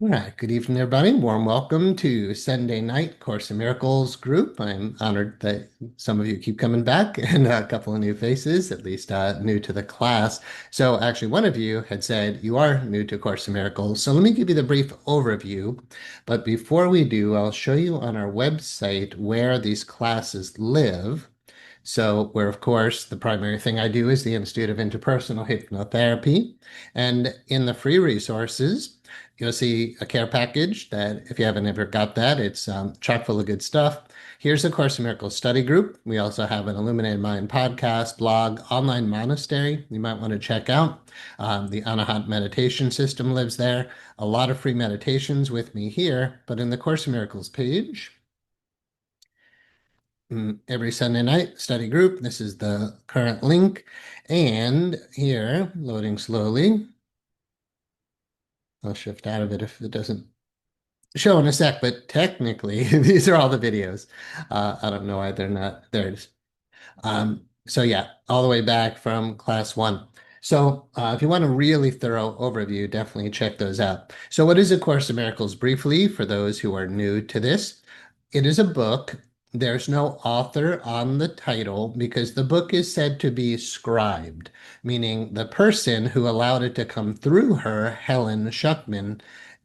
All right, good evening, everybody. Warm welcome to Sunday night Course in Miracles group. I'm honored that some of you keep coming back and a couple of new faces, at least new to the class. So actually, one of you had said you are new to Course in Miracles. So let me give you the brief overview. But before we do, I'll show you on our website where these classes live. So, where of course the primary thing I do is the Institute of Interpersonal Hypnotherapy. And in the free resources, you'll see a care package that if you haven't ever got that, it's chock full of good stuff. Here's a Course in Miracles study group. We also have an Illuminated Mind podcast, blog, online monastery you might want to check out. The Anahat meditation system lives there. A lot of free meditations with me here, but in the Course in Miracles page, every Sunday night study group. This is the current link. And here, loading slowly. I'll shift out of it if it doesn't show in a sec, but technically these are all the videos. I don't know why they're not there. It is. So yeah, all the way back from class one. So if you want a really thorough overview, definitely check those out. So what is A Course in Miracles briefly for those who are new to this? It is a book. There's no author on the title because the book is said to be scribed, meaning the person who allowed it to come through her, Helen Schuckman,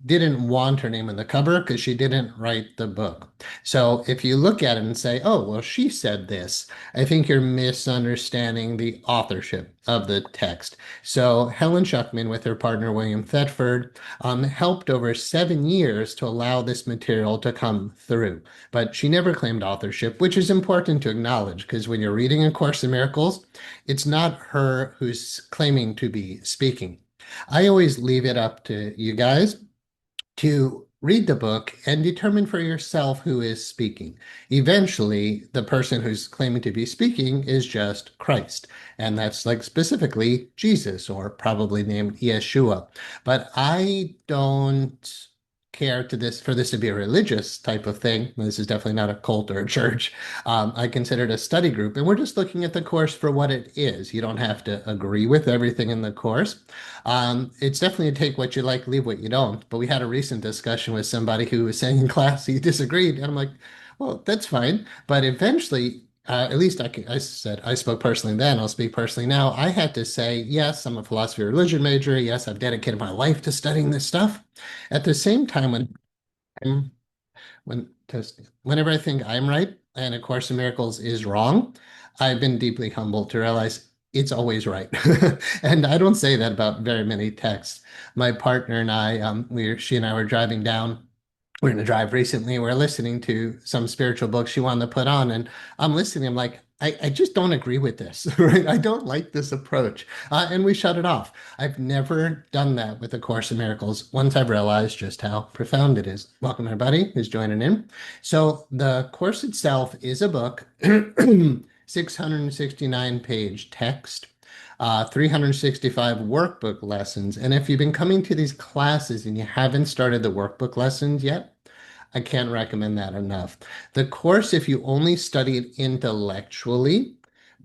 didn't want her name in the cover because she didn't write the book. So if you look at it and say, oh, well, she said this, I think you're misunderstanding the authorship of the text. So Helen Schuckman, with her partner William Thetford, helped over 7 years to allow this material to come through. But she never claimed authorship, which is important to acknowledge because when you're reading A Course in Miracles, it's not her who's claiming to be speaking. I always leave it up to you guys to read the book and determine for yourself who is speaking. Eventually, the person who's claiming to be speaking is just Christ. And that's like specifically Jesus, or probably named Yeshua. But I don't care to this for this to be a religious type of thing. This is definitely not a cult or a church. I consider it a study group, and we're just looking at the course for what it is. You don't have to agree with everything in the course. It's definitely a take what you like, leave what you don't. But we had a recent discussion with somebody who was saying in class he disagreed, and I'm like, well, that's fine. But eventually, at least I said I spoke personally then. I'll speak personally now. I had to say, yes, I'm a philosophy of religion major. Yes, I've dedicated my life to studying this stuff. At the same time, I'm, whenever I think I'm right and A Course in Miracles is wrong, I've been deeply humbled to realize it's always right. And I don't say that about very many texts. My partner and I, she and I were driving down. We're in a drive recently. We're listening to some spiritual book she wanted to put on, and I'm listening. I'm like, I just don't agree with this, right? I don't like this approach. And we shut it off. I've never done that with A Course in Miracles once I've realized just how profound it is. Welcome, everybody who's joining in. So, the course itself is a book, 669-page text, 365 workbook lessons. And if you've been coming to these classes and you haven't started the workbook lessons yet, I can't recommend that enough. The course, if you only study it intellectually,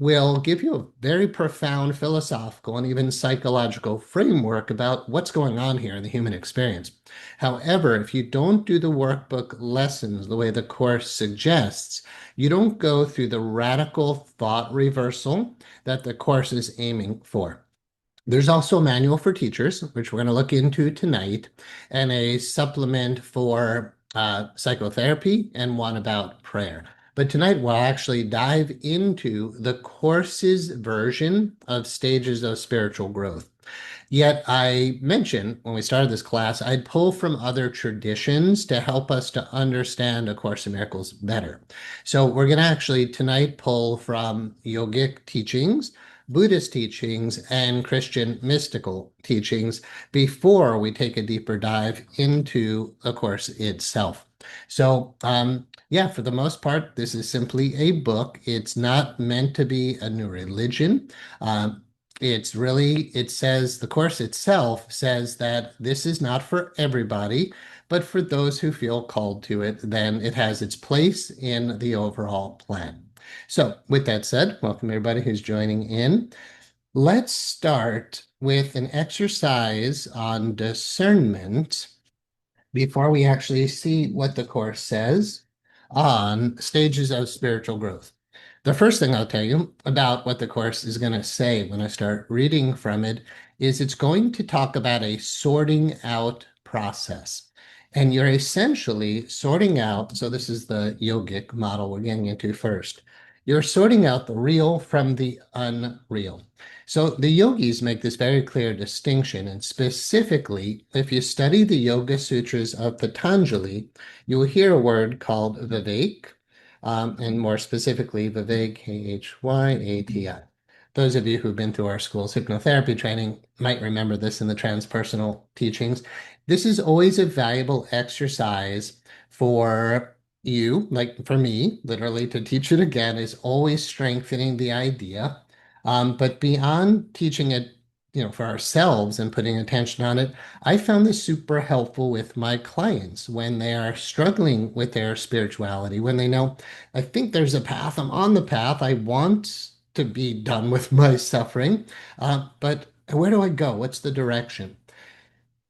will give you a very profound philosophical and even psychological framework about what's going on here in the human experience. However, if you don't do the workbook lessons the way the course suggests, you don't go through the radical thought reversal that the course is aiming for. There's also a manual for teachers, which we're going to look into tonight, and a supplement for psychotherapy and one about prayer. But tonight we'll actually dive into the course's version of stages of spiritual growth. Yet I mentioned when we started this class, I'd pull from other traditions to help us to understand A Course in Miracles better. So we're going to actually tonight pull from yogic teachings, Buddhist teachings, and Christian mystical teachings before we take a deeper dive into A Course itself. So, yeah, for the most part, this is simply a book. It's not meant to be a new religion. It's really, it says, the course itself says that this is not for everybody, but for those who feel called to it, then it has its place in the overall plan. So, with that said, welcome everybody who's joining in. Let's start with an exercise on discernment. before we actually see what the Course says on stages of spiritual growth. The first thing I'll tell you about what the Course is going to say when I start reading from it is it's going to talk about a sorting out process. And you're essentially sorting out, so this is the yogic model we're getting into first. You're sorting out the real from the unreal. So the yogis make this very clear distinction. And specifically, if you study the Yoga Sutras of Patanjali, you will hear a word called Vivek, and more specifically, Vivek, K-H-Y-A-T-I. Those of you who've been through our school's hypnotherapy training might remember this in the transpersonal teachings. This is always a valuable exercise for you, like for me, literally to teach it again is always strengthening the idea. But beyond teaching it, for ourselves and putting attention on it, I found this super helpful with my clients when they are struggling with their spirituality, when they know, I think there's a path, I'm on the path, I want to be done with my suffering, but where do I go? What's the direction?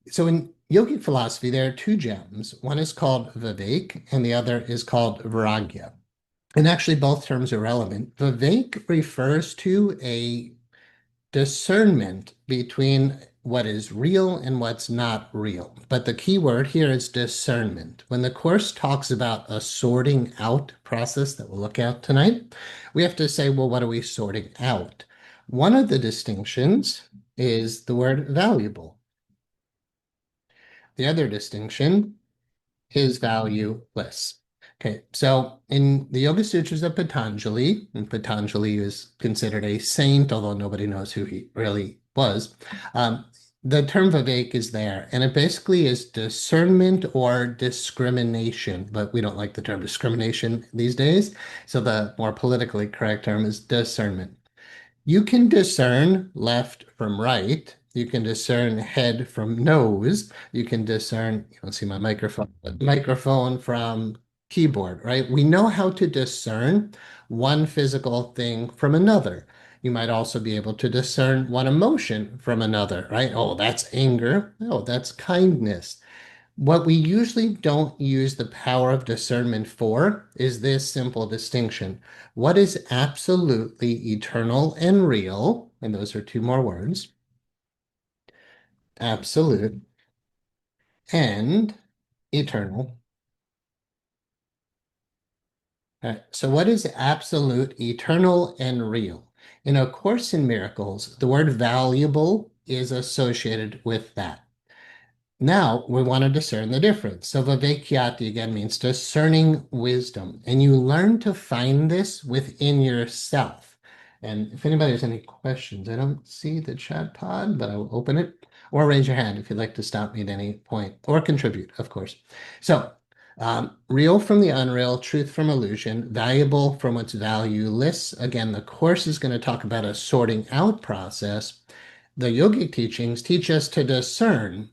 So in yogic philosophy, there are two gems. One is called Vivek, and the other is called Varagya. And actually, both terms are relevant. Vivek refers to a discernment between what is real and what's not real. But the key word here is discernment. When the Course talks about a sorting out process that we'll look at tonight, we have to say, well, what are we sorting out? One of the distinctions is the word valuable. The other distinction is valueless. Okay, so in the Yoga Sutras of Patanjali, and Patanjali is considered a saint, although nobody knows who he really was, the term Vivek is there, and it basically is discernment or discrimination, but we don't like the term discrimination these days, so the more politically correct term is discernment. You can discern left from right. You can discern head from nose. You can discern, you don't see my microphone, but microphone from keyboard, right? We know how to discern one physical thing from another. You might also be able to discern one emotion from another, right? Oh, that's anger. Oh, that's kindness. What we usually don't use the power of discernment for is this simple distinction. What is absolutely eternal and real, and those are two more words, absolute and eternal. All right, so what is absolute, eternal, and real? In A Course in Miracles, the word valuable is associated with that. Now we want to discern the difference. So Vivekyati again means discerning wisdom. And you learn to find this within yourself. And if anybody has any questions, I don't see the chat pod, but I will open it. Or raise your hand if you'd like to stop me at any point, or contribute, of course. So real from the unreal, truth from illusion, valuable from what's valueless. Again, the Course is going to talk about a sorting out process. The yogic teachings teach us to discern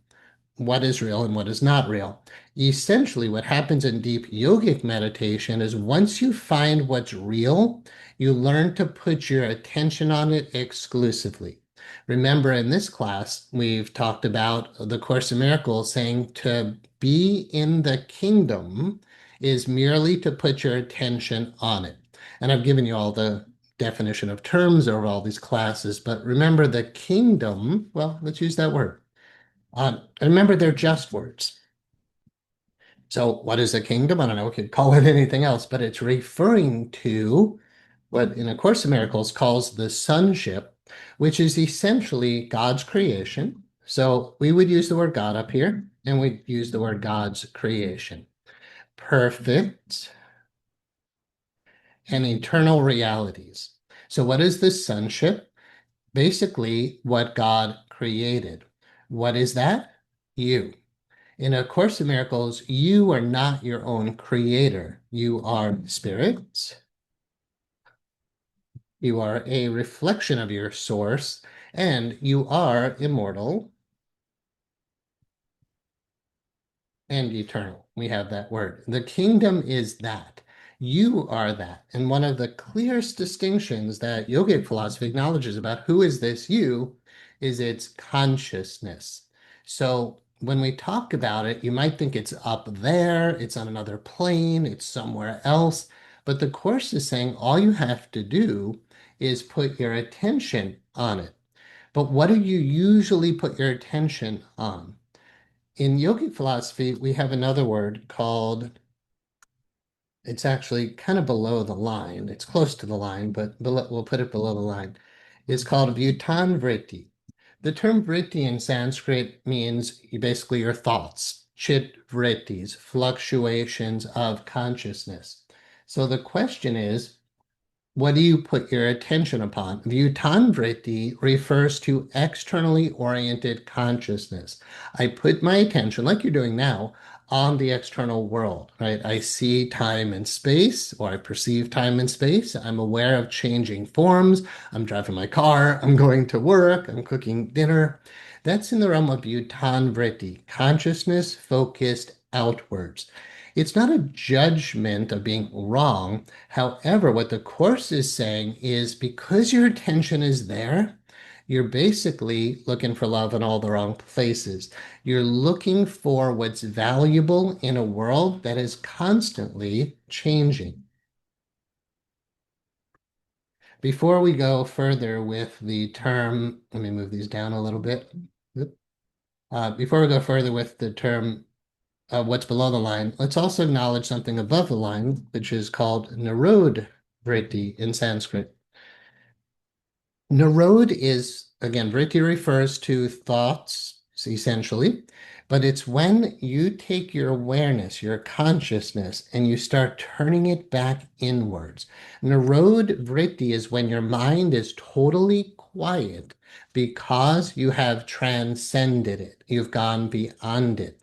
what is real and what is not real. Essentially, what happens in deep yogic meditation is once you find what's real, you learn to put your attention on it exclusively. Remember, in this class, we've talked about the Course in Miracles saying to be in the kingdom is merely to put your attention on it. And I've given you all the definition of terms over all these classes, but remember the kingdom, well, let's use that word. Remember, they're just words. So, what is a kingdom? I don't know, we could call it anything else, but it's referring to what in A Course in Miracles calls the sonship, which is essentially God's creation. So, we would use the word God up here, and we'd use the word God's creation. Perfect and eternal realities. So, what is the sonship? Basically, what God created. What is that? You. In A Course in Miracles, you are not your own creator. You are spirit. You are a reflection of your source, and you are immortal and eternal. We have that word. The kingdom is that. You are that. And one of the clearest distinctions that yogic philosophy acknowledges about who is this you is its consciousness. So when we talk about it, you might think it's up there, it's on another plane, it's somewhere else. But the Course is saying all you have to do is put your attention on it. But what do you usually put your attention on? In yogic philosophy, we have another word called, it's actually kind of below the line. It's close to the line, but we'll put it below the line. It's called vritti. The term vritti in Sanskrit means basically your thoughts, chit vrittis, fluctuations of consciousness. So the question is, what do you put your attention upon? Vritti refers to externally oriented consciousness. I put my attention, like you're doing now, on the external world, right? I see time and space, or I perceive time and space. I'm aware of changing forms. I'm driving my car. I'm going to work. I'm cooking dinner. That's in the realm of vritti, consciousness focused outwards. It's not a judgment of being wrong. However, what the Course is saying is because your attention is there, you're basically looking for love in all the wrong places. You're looking for what's valuable in a world that is constantly changing. Before we go further with the term, let me move these down a little bit. Before we go further with the term what's below the line, let's also acknowledge something above the line, which is called Narod Vritti in Sanskrit. Narod is, again, Vritti refers to thoughts, essentially, but it's when you take your awareness, your consciousness, and you start turning it back inwards. Narod Vritti is when your mind is totally quiet because you have transcended it. You've gone beyond it.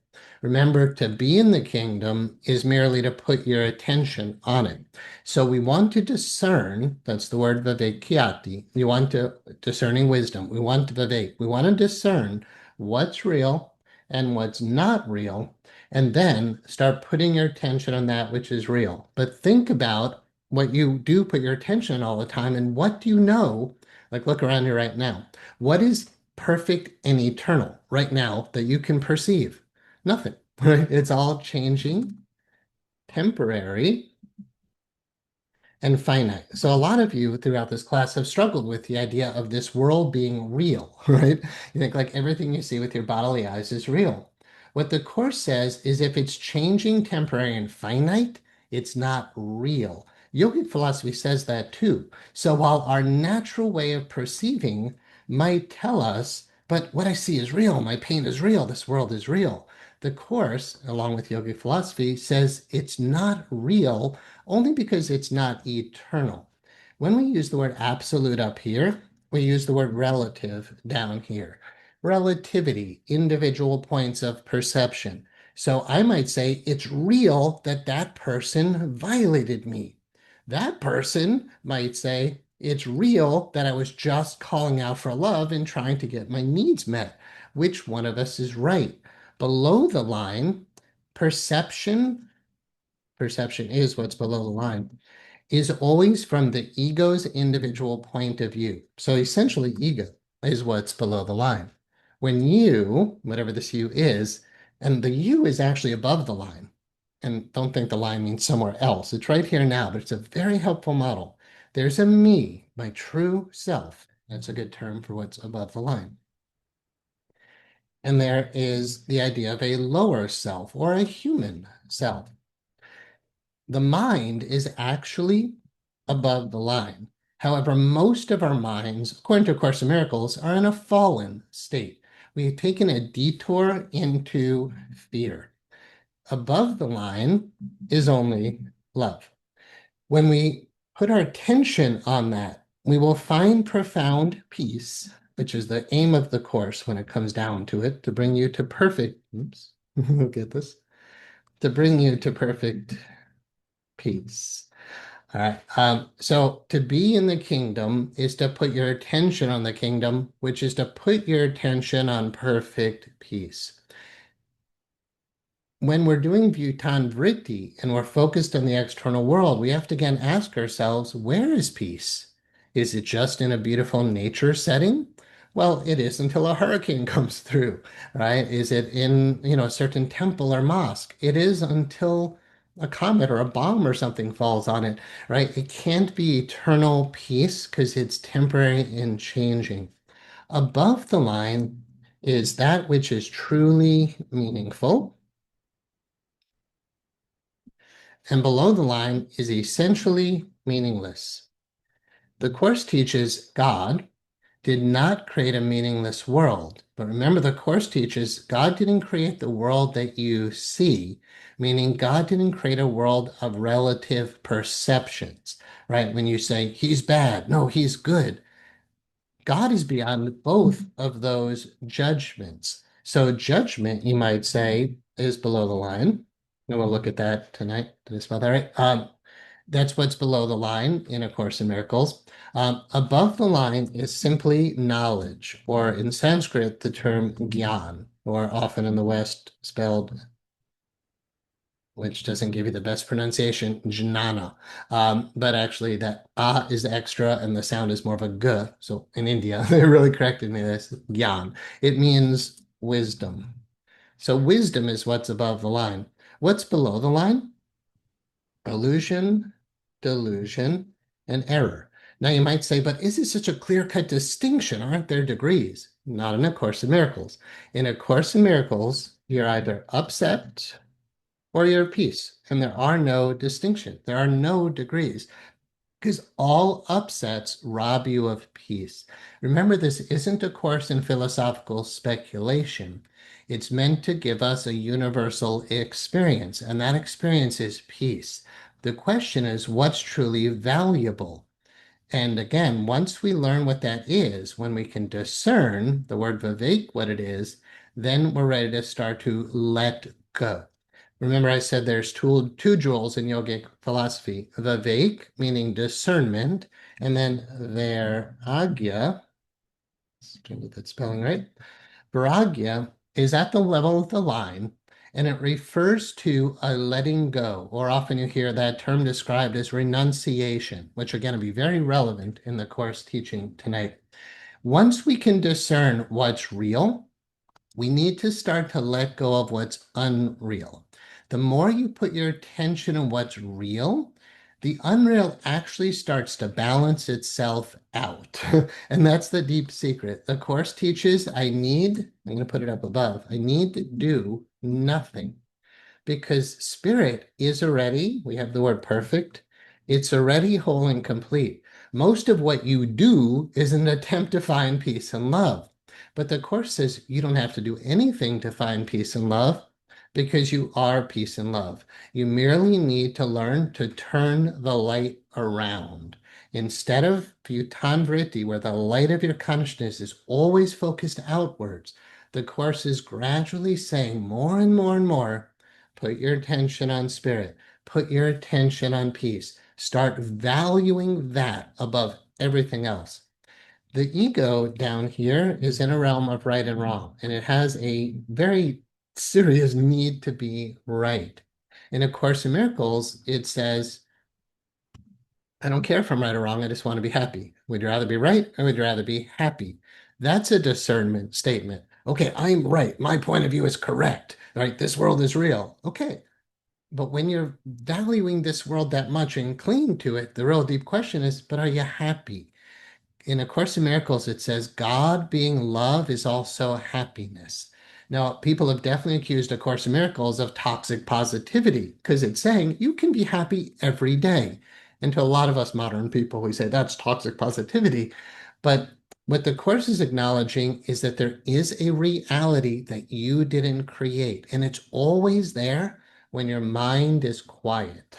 Remember, to be in the kingdom is merely to put your attention on it. So we want to discern, that's the word Vivekyati. You want to, discerning wisdom. We want to Vivek. We want to discern what's real and what's not real, and then start putting your attention on that which is real. But think about what you do put your attention on all the time, and what do you know? Like, look around you right now. What is perfect and eternal right now that you can perceive? Nothing, right? It's all changing, temporary, and finite. So a lot of you throughout this class have struggled with the idea of this world being real, right? You think like everything you see with your bodily eyes is real. What the Course says is if it's changing, temporary, and finite, it's not real. Yogic philosophy says that too. So while our natural way of perceiving might tell us, but what I see is real, my pain is real, this world is real. The Course, along with yogic philosophy, says it's not real only because it's not eternal. When we use the word absolute up here, we use the word relative down here. Relativity, individual points of perception. So I might say it's real that that person violated me. That person might say it's real that I was just calling out for love and trying to get my needs met. Which one of us is right? Below the line, perception is what's below the line, is always from the ego's individual point of view. So essentially, ego is what's below the line. When you, whatever this you is, and the you is actually above the line, and don't think the line means somewhere else. It's right here now, but it's a very helpful model. There's a me, my true self. That's a good term for what's above the line. And there is the idea of a lower self or a human self. The mind is actually above the line. However, most of our minds, according to A Course in Miracles, are in a fallen state. We've taken a detour into fear. Above the line is only love. When we put our attention on that, we will find profound peace, which is the aim of the Course when it comes down to it, to bring you to perfect, oops, get this, to bring you to perfect peace. All right. So to be in the kingdom is to put your attention on the kingdom, which is to put your attention on perfect peace. When we're doing Bhutan Vritti and we're focused on the external world, we have to again ask ourselves, where is peace? Is it just in a beautiful nature setting? Well, it is until a hurricane comes through, right? Is it in, a certain temple or mosque? It is until a comet or a bomb or something falls on it, right? It can't be eternal peace because it's temporary and changing. Above the line is that which is truly meaningful, and below the line is essentially meaningless. The Course teaches God did not create a meaningless world. But remember, the Course teaches God didn't create the world that you see, meaning God didn't create a world of relative perceptions, right? When you say, he's bad, no, he's good. God is beyond both of those judgments. So judgment, you might say, is below the line. And we'll look at that tonight. Did I spell that right? That's what's below the line in A Course in Miracles. Above the line is simply knowledge, or in Sanskrit, the term gyan, or often in the West spelled, which doesn't give you the best pronunciation, jnana. But actually, that ah is extra and the sound is more of a g. So in India, they really corrected me this gyan. It means wisdom. So wisdom is what's above the line. What's below the line? Illusion, delusion, and error. Now you might say, but is it such a clear-cut distinction? Aren't there degrees? Not in A Course in Miracles. In A Course in Miracles, you're either upset or you're at peace, and there are no distinctions. There are no degrees because all upsets rob you of peace. Remember, this isn't a course in philosophical speculation. It's meant to give us a universal experience, and that experience is peace. The question is, what's truly valuable? And again, once we learn what that is, when we can discern the word Vivek, what it is, then we're ready to start to let go. Remember, I said there's two jewels in yogic philosophy, Vivek, meaning discernment, and then Varagya, trying to get that spelling right. Varagya is at the level of the line, and it refers to a letting go, or often you hear that term described as renunciation, which are going to be very relevant in the course teaching tonight. Once we can discern what's real, we need to start to let go of what's unreal. The more you put your attention on what's real, the unreal actually starts to balance itself out. And that's the deep secret. The Course teaches I'm going to put it up above, I need to do nothing because spirit is already, we have the word perfect, it's already whole and complete. Most of what you do is an attempt to find peace and love. But the Course says you don't have to do anything to find peace and love because you are peace and love. You merely need to learn to turn the light around. Instead of Bhutanvriti, where the light of your consciousness is always focused outwards, the Course is gradually saying more and more and more, put your attention on spirit, put your attention on peace. Start valuing that above everything else. The ego down here is in a realm of right and wrong, and it has a very serious need to be right. In A Course in Miracles, it says, I don't care if I'm right or wrong, I just want to be happy. Would you rather be right or would you rather be happy? That's a discernment statement. Okay, I'm right. My point of view is correct. Right? This world is real. Okay. But when you're valuing this world that much and clinging to it, the real deep question is, but are you happy? In A Course in Miracles, it says God being love is also happiness. Now, people have definitely accused A Course in Miracles of toxic positivity because it's saying you can be happy every day. And to a lot of us modern people, we say that's toxic positivity. But what the Course is acknowledging is that there is a reality that you didn't create, and it's always there when your mind is quiet.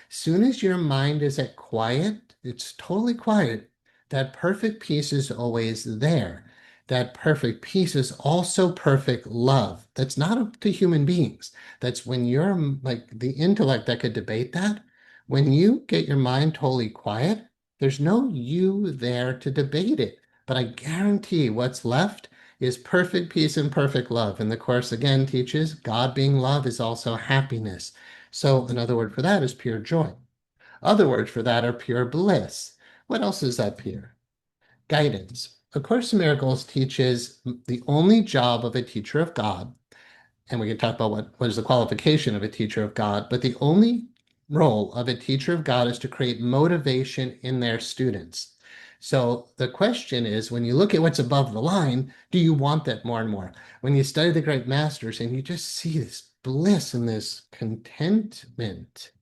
Soon as your mind is at quiet, it's totally quiet, that perfect peace is always there. That perfect peace is also perfect love. That's not up to human beings. That's when you're like the intellect that could debate that. When you get your mind totally quiet, there's no you there to debate it. But I guarantee what's left is perfect peace and perfect love. And the Course again teaches God being love is also happiness. So another word for that is pure joy. Other words for that are pure bliss. What else is up here? Guidance. A Course in Miracles teaches the only job of a teacher of God, and we can talk about what is the qualification of a teacher of God, but the only role of a teacher of God is to create motivation in their students. So the question is, when you look at what's above the line, do you want that more and more? When you study the great masters and you just see this bliss and this contentment,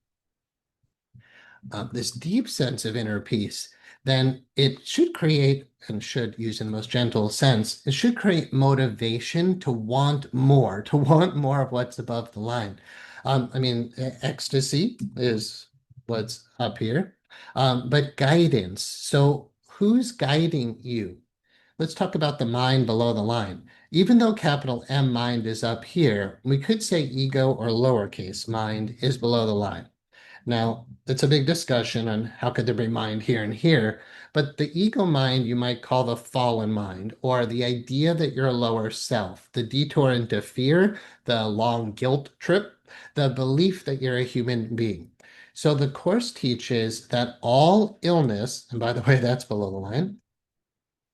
this deep sense of inner peace, then it should create, and should use in the most gentle sense, it should create motivation to want more, to want more of what's above the line. I mean, ecstasy is what's up here, but guidance. So who's guiding you? Let's talk about the mind below the line. Even though capital M mind is up here, we could say ego or lowercase mind is below the line. Now, it's a big discussion on how could there be mind here and here, but the ego mind you might call the fallen mind, or the idea that you're a lower self, the detour into fear, the long guilt trip, the belief that you're a human being. So the Course teaches that all illness, and by the way, that's below the line,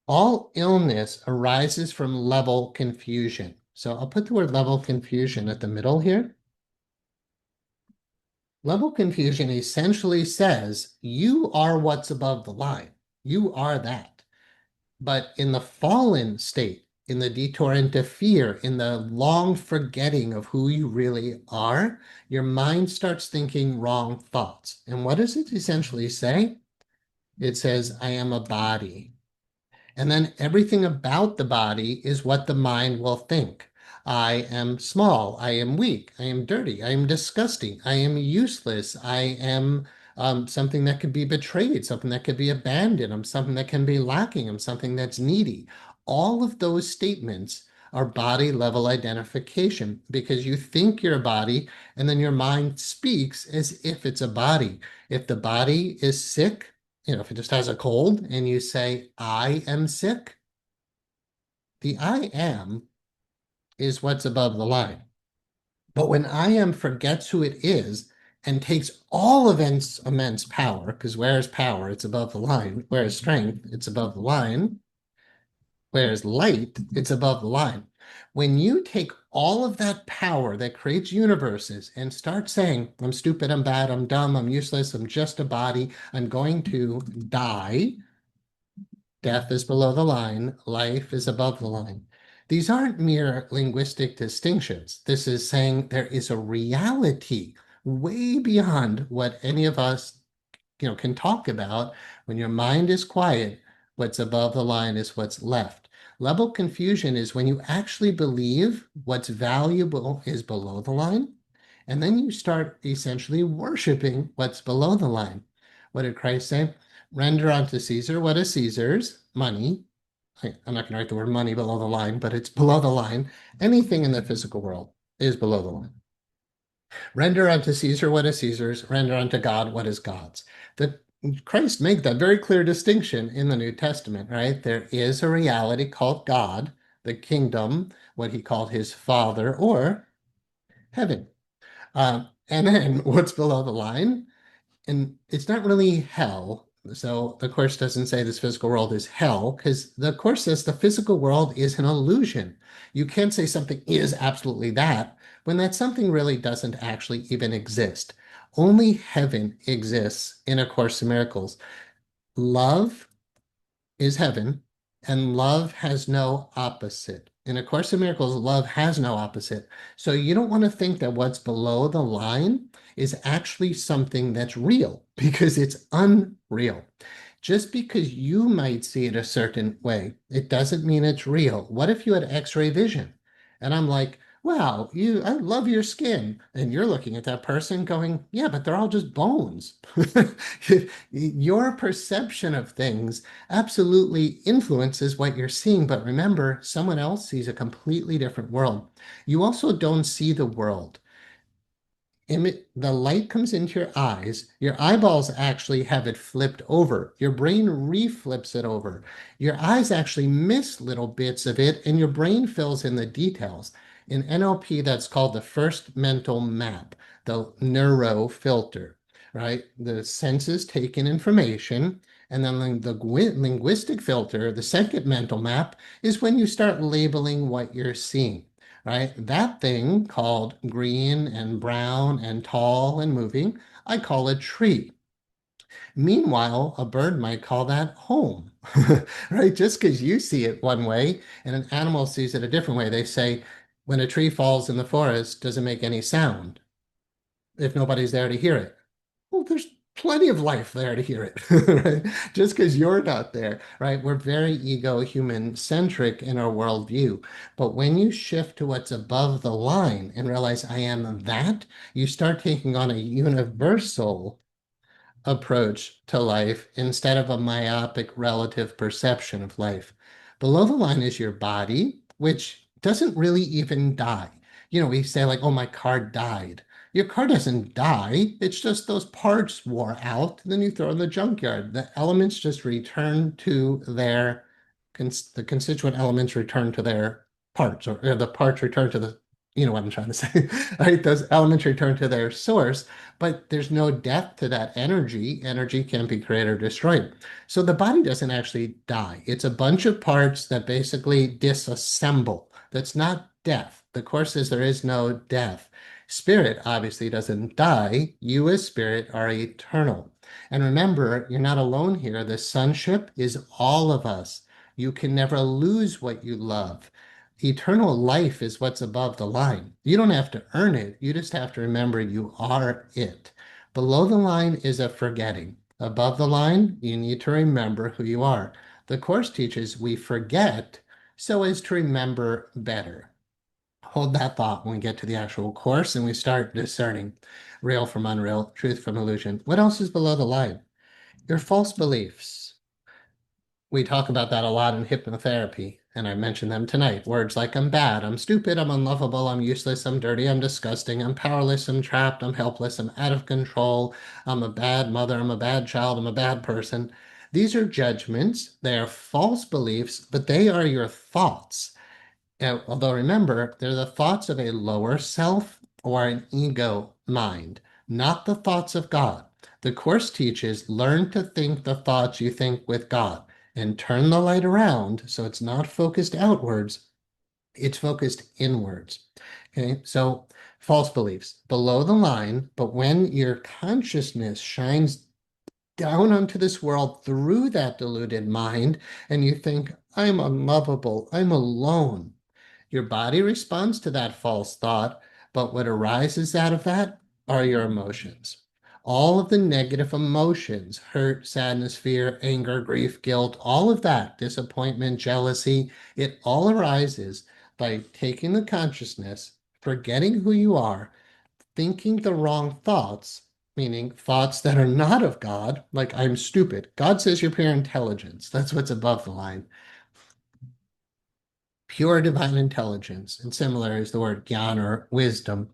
all illness arises from level confusion. So I'll put the word level confusion at the middle here. Level confusion essentially says you are what's above the line. You are that. But in the fallen state, in the detour into fear, in the long forgetting of who you really are, your mind starts thinking wrong thoughts. And what does it essentially say? It says, I am a body. And then everything about the body is what the mind will think. I am small. I am weak. I am dirty. I am disgusting. I am useless. I am something that could be betrayed, something that could be abandoned. I'm something that can be lacking. I'm something that's needy. All of those statements are body level identification because you think you're a body and then your mind speaks as if it's a body. If the body is sick, if it just has a cold and you say, I am sick, the I am is what's above the line. But when I am forgets who it is and takes all of immense power, because where is power? It's above the line. Where is strength? It's above the line. Where is light? It's above the line. When you take all of that power that creates universes and start saying, I'm stupid, I'm bad, I'm dumb, I'm useless, I'm just a body, I'm going to die. Death is below the line, life is above the line. These aren't mere linguistic distinctions. This is saying there is a reality way beyond what any of us, can talk about. When your mind is quiet, what's above the line is what's left. Level confusion is when you actually believe what's valuable is below the line, and then you start essentially worshiping what's below the line. What did Christ say? Render unto Caesar what is Caesar's, money. I'm not going to write the word money below the line, but it's below the line. Anything in the physical world is below the line. Render unto Caesar what is Caesar's, render unto God what is God's. Christ made that very clear distinction in the New Testament, right? There is a reality called God, the kingdom, what he called his Father, or heaven. And then what's below the line? And it's not really hell. So the Course doesn't say this physical world is hell, because the Course says the physical world is an illusion. You can't say something is absolutely that when that something really doesn't actually even exist. Only heaven exists in A Course in Miracles. Love is heaven, and love has no opposite. In A Course in Miracles, love has no opposite. So you don't want to think that what's below the line is actually something that's real, because it's unreal. Just because you might see it a certain way, it doesn't mean it's real. What if you had X-ray vision? And I'm like, wow, I love your skin. And you're looking at that person going, yeah, but they're all just bones. Your perception of things absolutely influences what you're seeing. But remember, someone else sees a completely different world. You also don't see the world. The light comes into your eyes, your eyeballs actually have it flipped over. Your brain reflips it over. Your eyes actually miss little bits of it, and your brain fills in the details. In NLP, that's called the first mental map, the neuro filter, right? The senses take in information, And then the linguistic filter, the second mental map, is when you start labeling what you're seeing, right? That thing called green and brown and tall and moving, I call a tree. Meanwhile, a bird might call that home, right? Just because you see it one way and an animal sees it a different way. They say, when a tree falls in the forest, does it make any sound if nobody's there to hear it? Well, there's plenty of life there to hear it, right? Just because you're not there, right? We're very ego human centric in our worldview. But when you shift to what's above the line and realize I am that, you start taking on a universal approach to life instead of a myopic relative perception of life. Below the line is your body, which doesn't really even die. We say, like, oh, my car died. Your car doesn't die. It's just those parts wore out. Then you throw in the junkyard. The elements just return to their, the constituent elements return to their parts, or the parts return to the, you know what I'm trying to say, right? Those elements return to their source, but there's no depth to that energy. Energy can be created or destroyed. So the body doesn't actually die. It's a bunch of parts that basically disassemble. That's not death. The Course says there is no death. Spirit obviously doesn't die. You as spirit are eternal. And remember, you're not alone here. The sonship is all of us. You can never lose what you love. Eternal life is what's above the line. You don't have to earn it. You just have to remember you are it. Below the line is a forgetting. Above the line, you need to remember who you are. The Course teaches we forget so as to remember better. Hold that thought when we get to the actual Course and we start discerning real from unreal, truth from illusion. What else is below the line? Your false beliefs. We talk about that a lot in hypnotherapy, and I mentioned them tonight. Words like I'm bad, I'm stupid, I'm unlovable, I'm useless, I'm dirty, I'm disgusting, I'm powerless, I'm trapped, I'm helpless, I'm out of control, I'm a bad mother, I'm a bad child, I'm a bad person. These are judgments. They are false beliefs, but they are your thoughts. Now, although remember, they're the thoughts of a lower self or an ego mind, not the thoughts of God. The Course teaches learn to think the thoughts you think with God and turn the light around so it's not focused outwards, it's focused inwards. Okay, so false beliefs below the line, but when your consciousness shines down onto this world through that deluded mind and you think, I'm unlovable, I'm alone. Your body responds to that false thought, but what arises out of that are your emotions. All of the negative emotions, hurt, sadness, fear, anger, grief, guilt, all of that, disappointment, jealousy, it all arises by taking the consciousness, forgetting who you are, thinking the wrong thoughts, meaning thoughts that are not of God, like I'm stupid. God says you're pure intelligence. That's what's above the line. Pure divine intelligence, and similar is the word gyan or wisdom.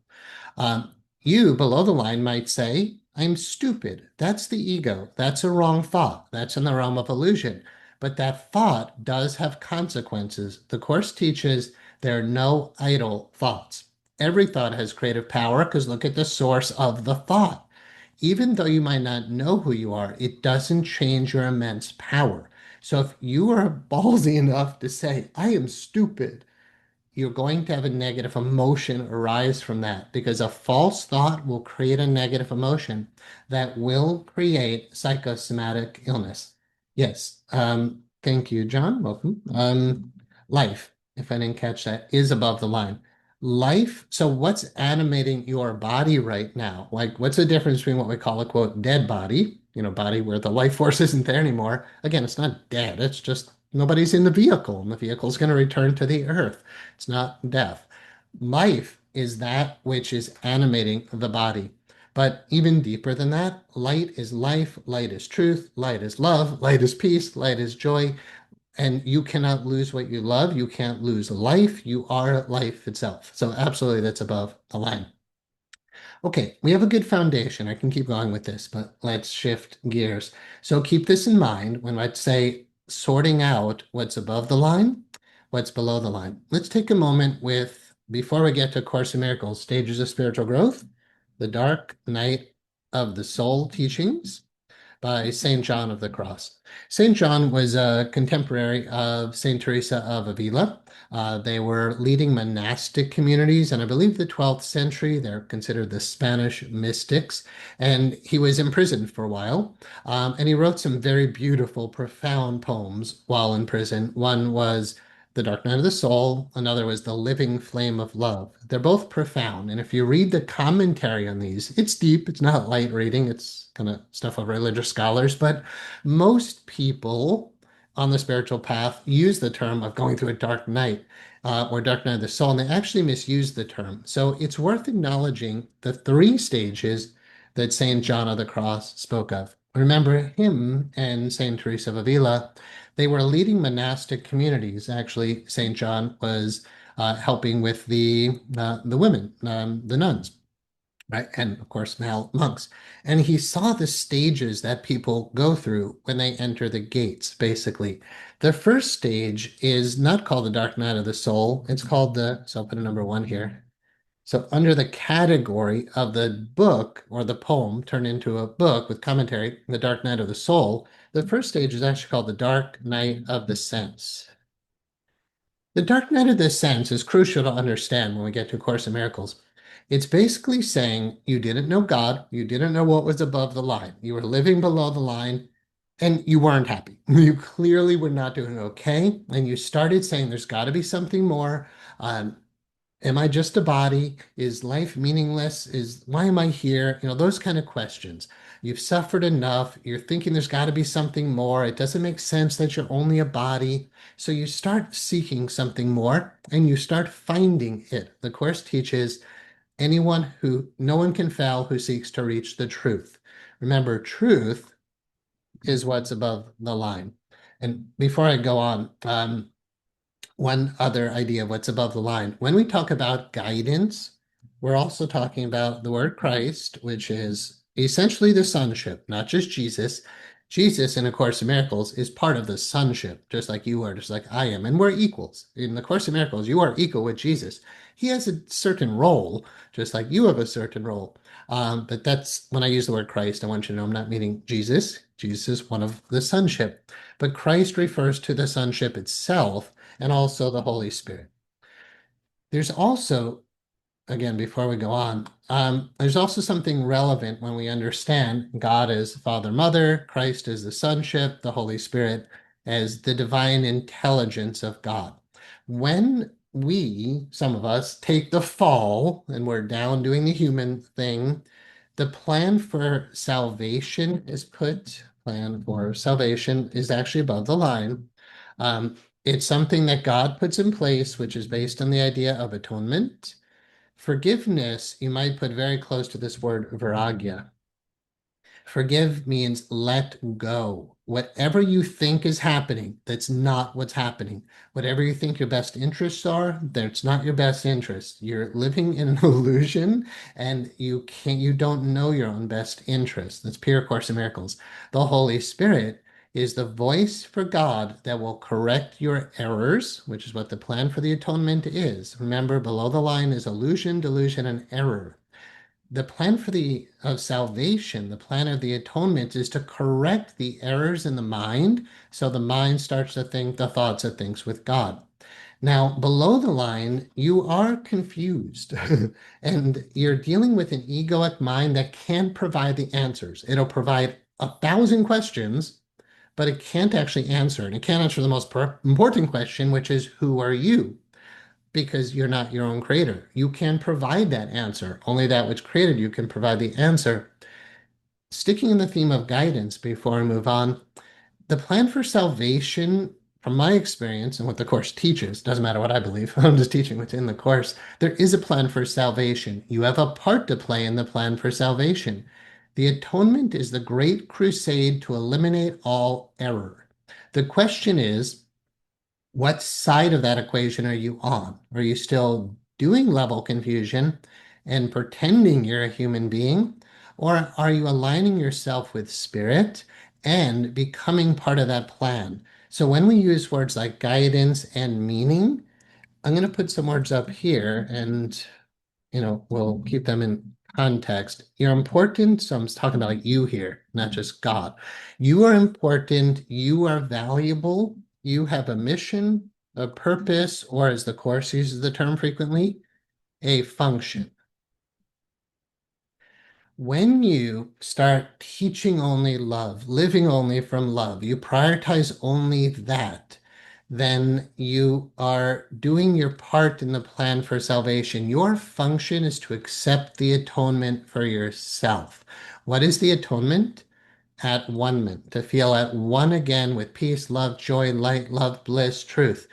You below the line might say, I'm stupid. That's the ego. That's a wrong thought. That's in the realm of illusion. But that thought does have consequences. The Course teaches there are no idle thoughts. Every thought has creative power because look at the source of the thought. Even though you might not know who you are, it doesn't change your immense power. So if you are ballsy enough to say, I am stupid, you're going to have a negative emotion arise from that because a false thought will create a negative emotion that will create psychosomatic illness. Yes. Thank you, John. Welcome. Life, if I didn't catch that, is above the line. Life. So what's animating your body right now? Like, what's the difference between what we call a quote dead body, body where the life force isn't there anymore? Again, it's not dead. It's just nobody's in the vehicle, and the vehicle is going to return to the earth. It's not death. Life is that which is animating the body. But even deeper than that, light is life, light is truth, light is love, light is peace, light is joy. And you cannot lose what you love. You can't lose life. You are life itself. So absolutely, that's above the line. Okay, we have a good foundation. I can keep going with this, but let's shift gears. So keep this in mind when let's say sorting out what's above the line, what's below the line. Let's take a moment with, before we get to Course in Miracles, Stages of Spiritual Growth, the Dark Night of the Soul teachings. by Saint John of the Cross. Saint John was a contemporary of Saint Teresa of Avila. They were leading monastic communities, and I believe the 12th century. They're considered the Spanish mystics, and he was imprisoned for a while. And he wrote some very beautiful, profound poems while in prison. One was The Dark Night of the Soul, another was The Living Flame of Love. They're both profound. And if you read the commentary on these, it's deep, it's not light reading, it's kind of stuff of religious scholars, but most people on the spiritual path use the term of going through a dark night or dark night of the soul, and they actually misuse the term. So it's worth acknowledging the three stages that St. John of the Cross spoke of. Remember him and St. Teresa of Avila, they were leading monastic communities. Actually, St. John was helping with the women, the nuns, right? And of course, now monks. And he saw the stages that people go through when they enter the gates, basically. The first stage is not called the dark night of the soul. It's called so I'll put a number one here. So under the category of the book or the poem turned into a book with commentary, The Dark Night of the Soul, the first stage is actually called the Dark Night of the Sense. The Dark Night of the Sense is crucial to understand when we get to A Course in Miracles. It's basically saying you didn't know God, you didn't know what was above the line, you were living below the line, and you weren't happy. You clearly were not doing okay, and you started saying there's got to be something more. Am I just a body? Is life meaningless? Why am I here? Those kind of questions. You've suffered enough. You're thinking there's got to be something more. It doesn't make sense that you're only a body. So you start seeking something more and you start finding it. The Course teaches no one can fail who seeks to reach the truth. Remember, truth is what's above the line. And before I go on, one other idea of what's above the line. When we talk about guidance, we're also talking about the word Christ, which is essentially the sonship, not just Jesus. Jesus, in A Course in Miracles, is part of the sonship, just like you are, just like I am, and we're equals. In the Course in Miracles, you are equal with Jesus. He has a certain role, just like you have a certain role. But that's when I use the word Christ, I want you to know I'm not meaning Jesus. Jesus is one of the sonship. But Christ refers to the sonship itself and also the Holy Spirit. There's also, again, before we go on, there's also something relevant when we understand God as Father, Mother, Christ as the sonship, the Holy Spirit as the divine intelligence of God. When some of us, take the fall and we're down doing the human thing, the plan for salvation is actually above the line. It's something that God puts in place, which is based on the idea of atonement. Forgiveness, you might put very close to this word Varagya. Forgive means let go. Whatever you think is happening, that's not what's happening. Whatever you think your best interests are, that's not your best interest. You're living in an illusion and you don't know your own best interest. That's pure Course in Miracles. The Holy Spirit is the voice for God that will correct your errors, which is what the plan for the atonement is. Remember, below the line is illusion, delusion, and error. The plan of salvation, the plan of the atonement is to correct the errors in the mind so the mind starts to think the thoughts it thinks with God. Now, below the line, you are confused and you're dealing with an egoic mind that can't provide the answers. It'll provide 1,000 questions, but it can't actually answer. And it can't answer the most important question, which is, who are you? Because you're not your own creator. You can provide that answer. Only that which created you can provide the answer. Sticking in the theme of guidance before I move on, the plan for salvation, from my experience and what the Course teaches, doesn't matter what I believe, I'm just teaching what's in the Course, there is a plan for salvation. You have a part to play in the plan for salvation. The atonement is the great crusade to eliminate all error. The question is, what side of that equation are you on? Are you still doing level confusion and pretending you're a human being? Or are you aligning yourself with spirit and becoming part of that plan? So when we use words like guidance and meaning, I'm going to put some words up here and we'll keep them in context. You're important. So I'm talking about like you here, not just God. You are important. You are valuable. You have a mission, a purpose, or as the Course uses the term frequently, a function. When you start teaching only love, living only from love, you prioritize only that, then you are doing your part in the plan for salvation. Your function is to accept the atonement for yourself. What is the atonement? At one, to feel at one again with peace, love, joy, light, love, bliss, truth.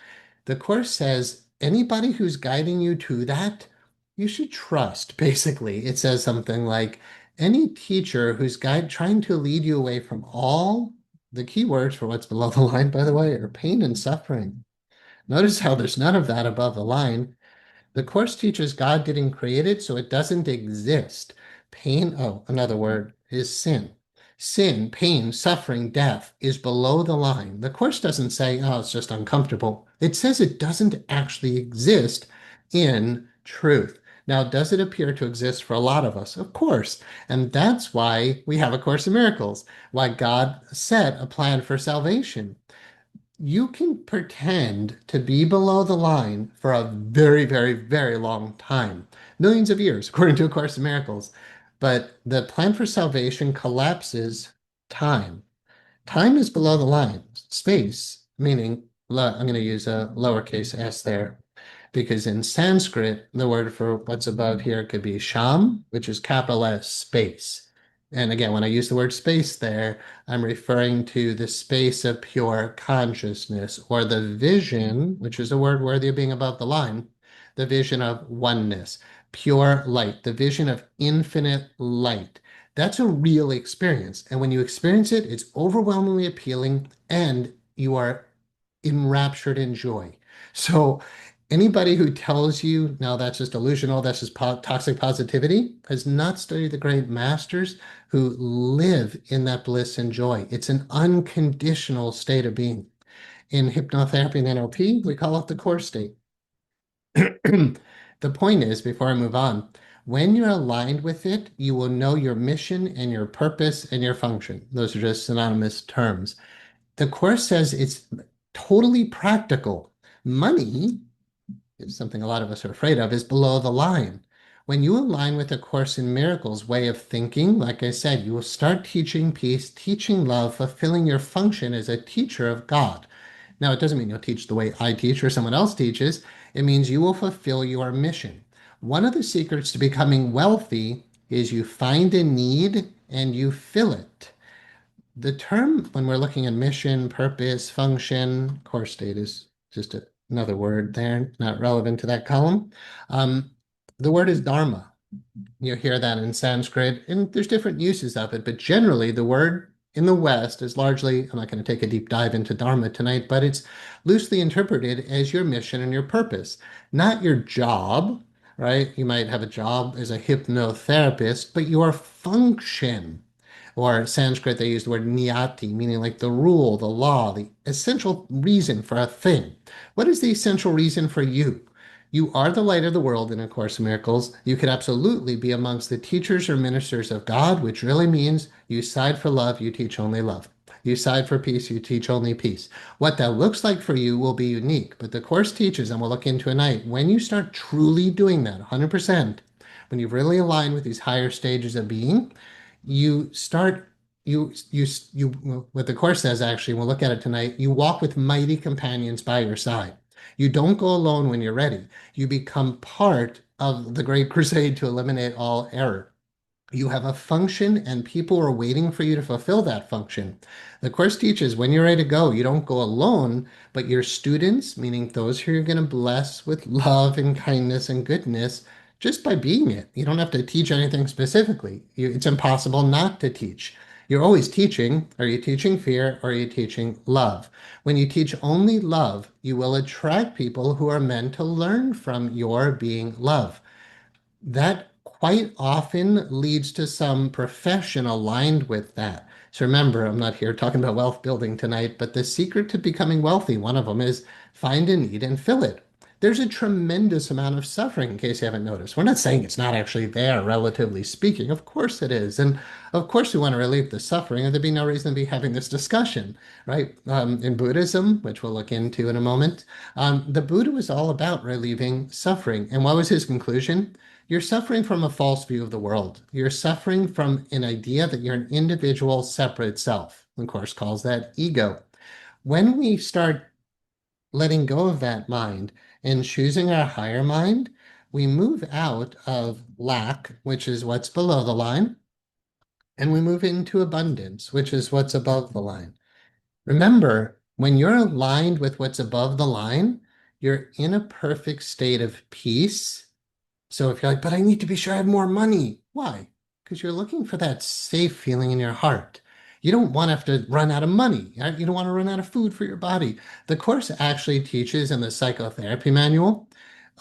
The Course says anybody who's guiding you to that, you should trust. Basically, it says something like any teacher who's trying to lead you away from all the key words for what's below the line, by the way, are pain and suffering. Notice how there's none of that above the line. The Course teaches God didn't create it, so it doesn't exist. Pain, oh, another word is sin. Sin, pain, suffering, death is below the line. The Course doesn't say, oh, it's just uncomfortable. It says it doesn't actually exist in truth. Now, does it appear to exist for a lot of us? Of course. And that's why we have A Course in Miracles, why God set a plan for salvation. You can pretend to be below the line for a very, very, very long time, millions of years, according to A Course in Miracles. But the plan for salvation collapses time. Time is below the line. Space, meaning, I'm going to use a lowercase s there, because in Sanskrit, the word for what's above here could be sham, which is capital S, space. And again, when I use the word space there, I'm referring to the space of pure consciousness, or the vision, which is a word worthy of being above the line, the vision of oneness, pure light, the vision of infinite light. That's a real experience. And when you experience it, it's overwhelmingly appealing and you are enraptured in joy. So anybody who tells you, no, that's just delusional, that's just toxic positivity, has not studied the great masters who live in that bliss and joy. It's an unconditional state of being. In hypnotherapy and NLP, we call it the core state. The point is, before I move on, when you're aligned with it, you will know your mission and your purpose and your function. Those are just synonymous terms. The Course says it's totally practical. Money is something a lot of us are afraid of, is below the line. When you align with A Course in Miracles way of thinking, like I said, you will start teaching peace, teaching love, fulfilling your function as a teacher of God. Now, it doesn't mean you'll teach the way I teach or someone else teaches. It means you will fulfill your mission. One of the secrets to becoming wealthy is you find a need and you fill it. The term, when we're looking at mission, purpose, function, core state is just another word there, not relevant to that column. The word is dharma. You hear that in Sanskrit, and there's different uses of it, but generally the word in the West is largely, I'm not going to take a deep dive into dharma tonight, but it's loosely interpreted as your mission and your purpose, not your job, right? You might have a job as a hypnotherapist, but your function. Or Sanskrit, they use the word niyati, meaning like the rule, the law, the essential reason for a thing. What is the essential reason for you? You are the light of the world in A Course in Miracles. You could absolutely be amongst the teachers or ministers of God, which really means you side for love, you teach only love. You side for peace, you teach only peace. What that looks like for you will be unique, but the Course teaches, and we'll look into tonight, when you start truly doing that 100%, when you really align with these higher stages of being, you start you what the Course says, actually, we'll look at it tonight, you walk with mighty companions by your side. You don't go alone when you're ready. You become part of the great crusade to eliminate all error. You have a function and people are waiting for you to fulfill that function. The Course teaches when you're ready to go, you don't go alone, but your students, meaning those who you're going to bless with love and kindness and goodness, just by being it. You don't have to teach anything specifically. It's impossible not to teach. You're always teaching. Are you teaching fear or are you teaching love? When you teach only love, you will attract people who are meant to learn from your being love. That quite often leads to some profession aligned with that. So remember, I'm not here talking about wealth building tonight, but the secret to becoming wealthy, one of them is find a need and fill it. there's a tremendous amount of suffering, in case you haven't noticed. We're not saying it's not actually there, relatively speaking. Of course it is. And of course we want to relieve the suffering, or there'd be no reason to be having this discussion, right? In Buddhism, which we'll look into in a moment, the Buddha was all about relieving suffering. And what was his conclusion? You're suffering from a false view of the world. You're suffering from an idea that you're an individual, separate self. Of course, calls that ego. When we start letting go of that mind and choosing our higher mind, we move out of lack, which is what's below the line, and we move into abundance, which is what's above the line. Remember, when you're aligned with what's above the line, you're in a perfect state of peace. So if you're like, but I need to be sure I have more money. Why? Because you're looking for that safe feeling in your heart. You don't want to have to run out of money. Right? You don't want to run out of food for your body. The course actually teaches in the psychotherapy manual,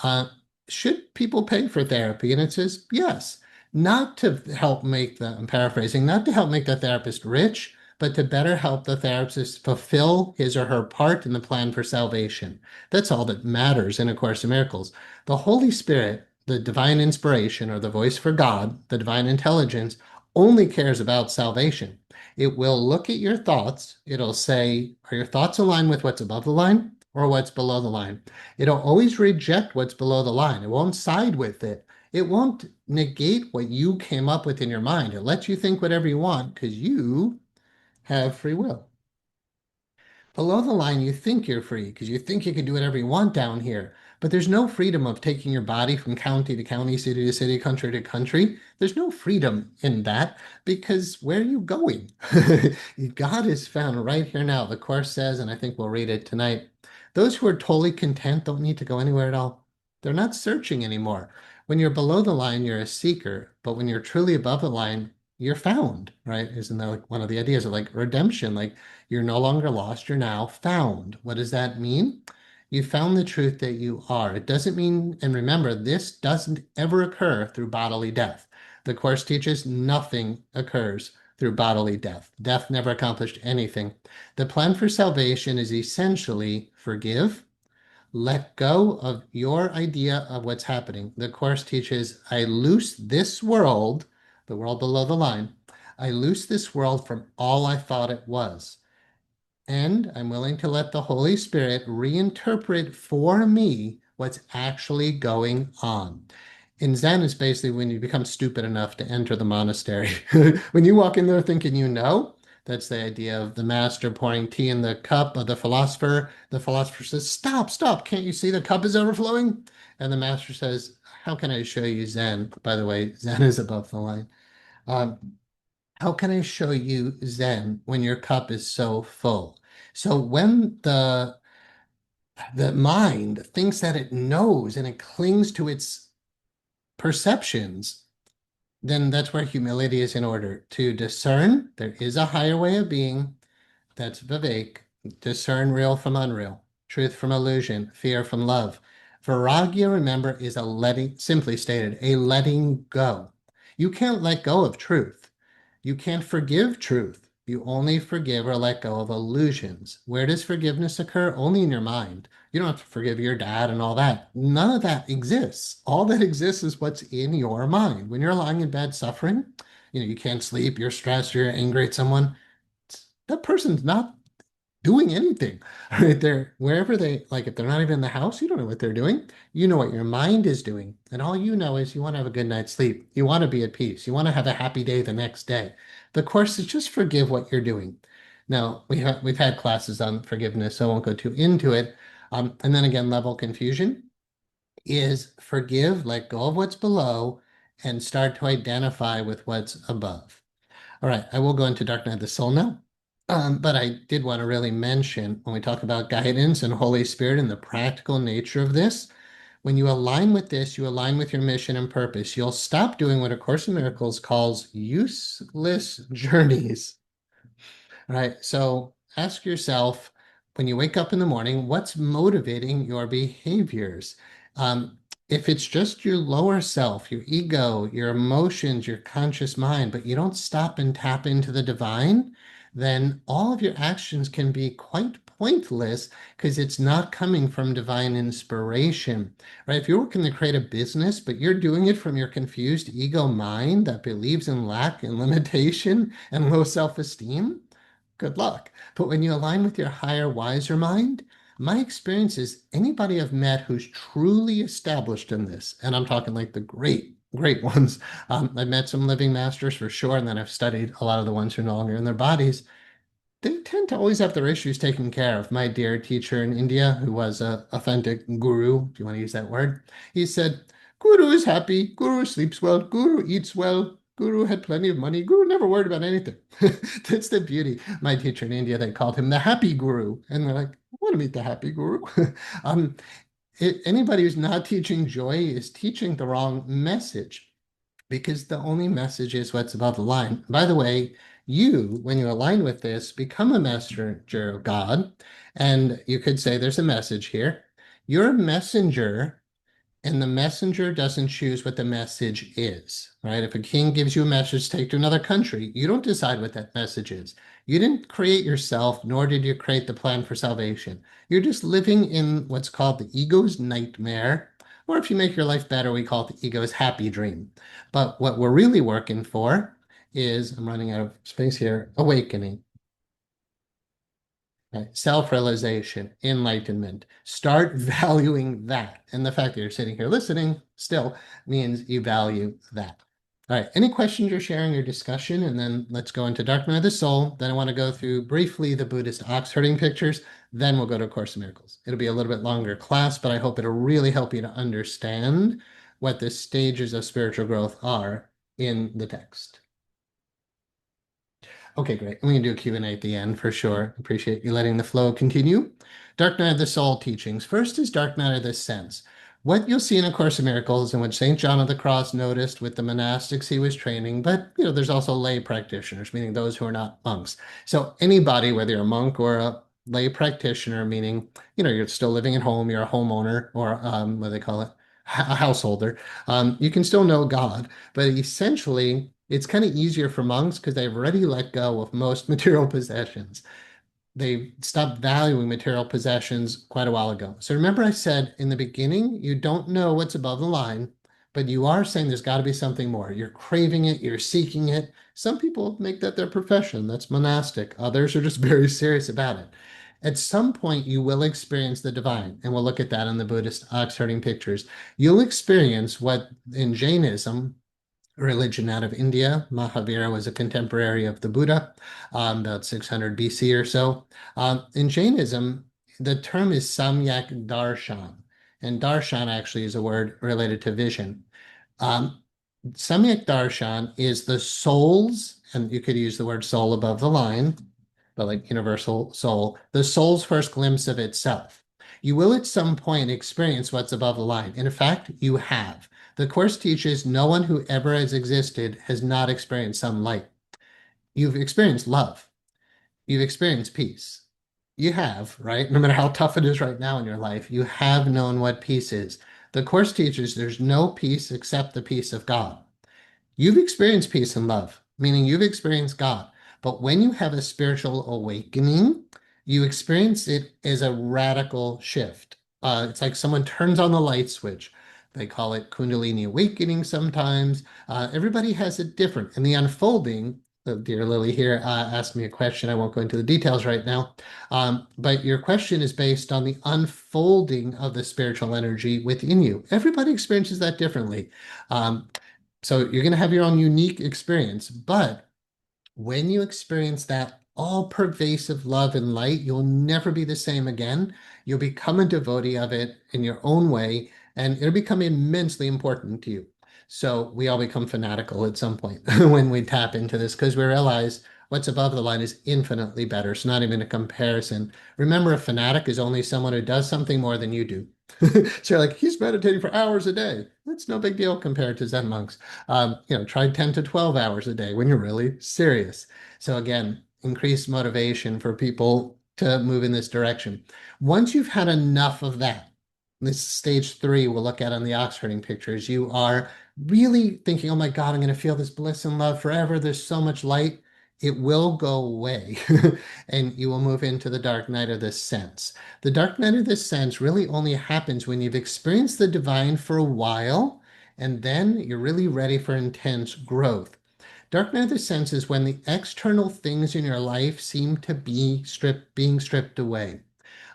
uh, should people pay for therapy? And it says, yes, not to help make the, I'm paraphrasing, not to help make the therapist rich, but to better help the therapist fulfill his or her part in the plan for salvation. That's all that matters in A Course in Miracles. The Holy Spirit, the divine inspiration or the voice for God, the divine intelligence, only cares about salvation. It will look at your thoughts. It'll say, are your thoughts aligned with what's above the line or what's below the line? It'll always reject what's below the line. It won't side with it. It won't negate what you came up with in your mind. It lets you think whatever you want because you have free will. Below the line, you think you're free because you think you can do whatever you want down here. But there's no freedom of taking your body from county to county, city to city, country to country. There's no freedom in that because where are you going? God is found right here now. The Course says, and I think we'll read it tonight, those who are totally content don't need to go anywhere at all. They're not searching anymore. When you're below the line, you're a seeker. But when you're truly above the line, you're found, right? Isn't that like one of the ideas of like redemption? Like you're no longer lost, you're now found. What does that mean? You found the truth that you are. It doesn't mean, and remember, this doesn't ever occur through bodily death. The Course teaches nothing occurs through bodily death. Death never accomplished anything. The plan for salvation is essentially forgive, let go of your idea of what's happening. The Course teaches, I loose this world, the world below the line, I loose this world from all I thought it was. And I'm willing to let the Holy Spirit reinterpret for me what's actually going on. In Zen, it's basically when you become stupid enough to enter the monastery. When you walk in there thinking you know, that's the idea of the master pouring tea in the cup of the philosopher. The philosopher says, stop, stop. Can't you see the cup is overflowing? And the master says, how can I show you Zen? By the way, Zen is above the line. Um, how can I show you Zen when your cup is so full? So when the mind thinks that it knows and it clings to its perceptions, then that's where humility is in order to discern. There is a higher way of being. That's Vivek. Discern real from unreal, truth from illusion, fear from love. Varagya, remember, is a letting, simply stated, a letting go. You can't let go of truth. You can't forgive truth. You only forgive or let go of illusions. Where does forgiveness occur? Only in your mind. You don't have to forgive your dad and all that. None of that exists. All that exists is what's in your mind. When you're lying in bed suffering, you can't sleep, you're stressed, you're angry at someone, that person's not doing anything right there. Wherever they, like, if they're not even in the house, you don't know what they're doing. You know what your mind is doing. And all you know is you want to have a good night's sleep. You want to be at peace. You want to have a happy day the next day. The Course is just forgive what you're doing. Now, we've had classes on forgiveness, so I won't go too into it. And then again, level confusion is forgive, let go of what's below, and start to identify with what's above. All right, I will go into Dark Night of the Soul now. But I did want to really mention when we talk about guidance and Holy Spirit and the practical nature of this, when you align with this, you align with your mission and purpose. You'll stop doing what A Course in Miracles calls useless journeys. All right. So ask yourself when you wake up in the morning, what's motivating your behaviors? If it's just your lower self, your ego, your emotions, your conscious mind, but you don't stop and tap into the divine, then all of your actions can be quite pointless because it's not coming from divine inspiration, right? If you're working to create a business, but you're doing it from your confused ego mind that believes in lack and limitation and low self-esteem, good luck. But when you align with your higher, wiser mind, my experience is anybody I've met who's truly established in this, and I'm talking like the great ones. I've met some living masters for sure, and then I've studied a lot of the ones who are no longer in their bodies. They tend to always have their issues taken care of. My dear teacher in India, who was a authentic guru, if you want to use that word, he said, Guru is happy, Guru sleeps well, Guru eats well, Guru had plenty of money, Guru never worried about anything. That's the beauty. My teacher in India, they called him the happy guru. And they're like, I want to meet the happy guru. um, Anybody who's not teaching joy is teaching the wrong message because the only message is what's above the line. By the way, you, when you align with this, become a messenger of God. And you could say there's a message here. You're a messenger, and the messenger doesn't choose what the message is, right? If a king gives you a message to take to another country, you don't decide what that message is. You didn't create yourself, nor did you create the plan for salvation. You're just living in what's called the ego's nightmare, or if you make your life better, we call it the ego's happy dream. But what we're really working for is, I'm running out of space here, awakening. Right? Self-realization, enlightenment. Start valuing that. And the fact that you're sitting here listening still means you value that. All right, any questions you're sharing or discussion? And then let's go into Dark Night of the Soul. Then I want to go through briefly the Buddhist ox herding pictures. Then we'll go to A Course in Miracles. It'll be a little bit longer class, but I hope it'll really help you to understand what the stages of spiritual growth are in the text. Okay, great. We can do a Q&A at the end for sure. Appreciate you letting the flow continue. Dark Night of the Soul teachings. First is Dark Night of the Sense. What you'll see in A Course in Miracles and what St. John of the Cross noticed with the monastics he was training, but there's also lay practitioners, meaning those who are not monks. So anybody, whether you're a monk or a lay practitioner, meaning, you're still living at home, you're a homeowner, or what do they call it? A householder, you can still know God, but essentially it's kind of easier for monks because they've already let go of most material possessions. They stopped valuing material possessions quite a while ago. So remember I said in the beginning, you don't know what's above the line, but you are saying there's got to be something more. You're craving it, you're seeking it. Some people make that their profession. That's monastic. Others are just very serious about it. At some point, you will experience the divine, and we'll look at that in the Buddhist ox herding pictures. You'll experience what in Jainism, religion out of India. Mahavira was a contemporary of the Buddha, about 600 BC or so. In Jainism, the term is samyak darshan, and darshan actually is a word related to vision. Samyak darshan is the soul's, and you could use the word soul above the line, but like universal soul, the soul's first glimpse of itself. You will at some point experience what's above the line. In fact, you have. The Course teaches no one who ever has existed has not experienced some light. You've experienced love. You've experienced peace. You have, right? No matter how tough it is right now in your life, you have known what peace is. The Course teaches there's no peace except the peace of God. You've experienced peace and love, meaning you've experienced God. But when you have a spiritual awakening, you experience it as a radical shift. It's like someone turns on the light switch. They call it Kundalini awakening sometimes. Everybody has it different. And the unfolding, the dear Lily here asked me a question. I won't go into the details right now. But your question is based on the unfolding of the spiritual energy within you. Everybody experiences that differently. So you're going to have your own unique experience. But when you experience that all pervasive love and light, you'll never be the same again. You'll become a devotee of it in your own way, and it'll become immensely important to you. So we all become fanatical at some point when we tap into this because we realize what's above the line is infinitely better. It's not even a comparison. Remember, a fanatic is only someone who does something more than you do. So you're like, he's meditating for hours a day. That's no big deal compared to Zen monks. Try 10 to 12 hours a day when you're really serious. So again, increased motivation for people to move in this direction. Once you've had enough of that, this is stage 3 we'll look at on the ox herding pictures, you are really thinking, oh my God, I'm going to feel this bliss and love forever. There's so much light. it will go away and you will move into the dark night of the sense. The dark night of the sense really only happens when you've experienced the divine for a while and then you're really ready for intense growth. Dark night of the sense is when the external things in your life seem to be being stripped away.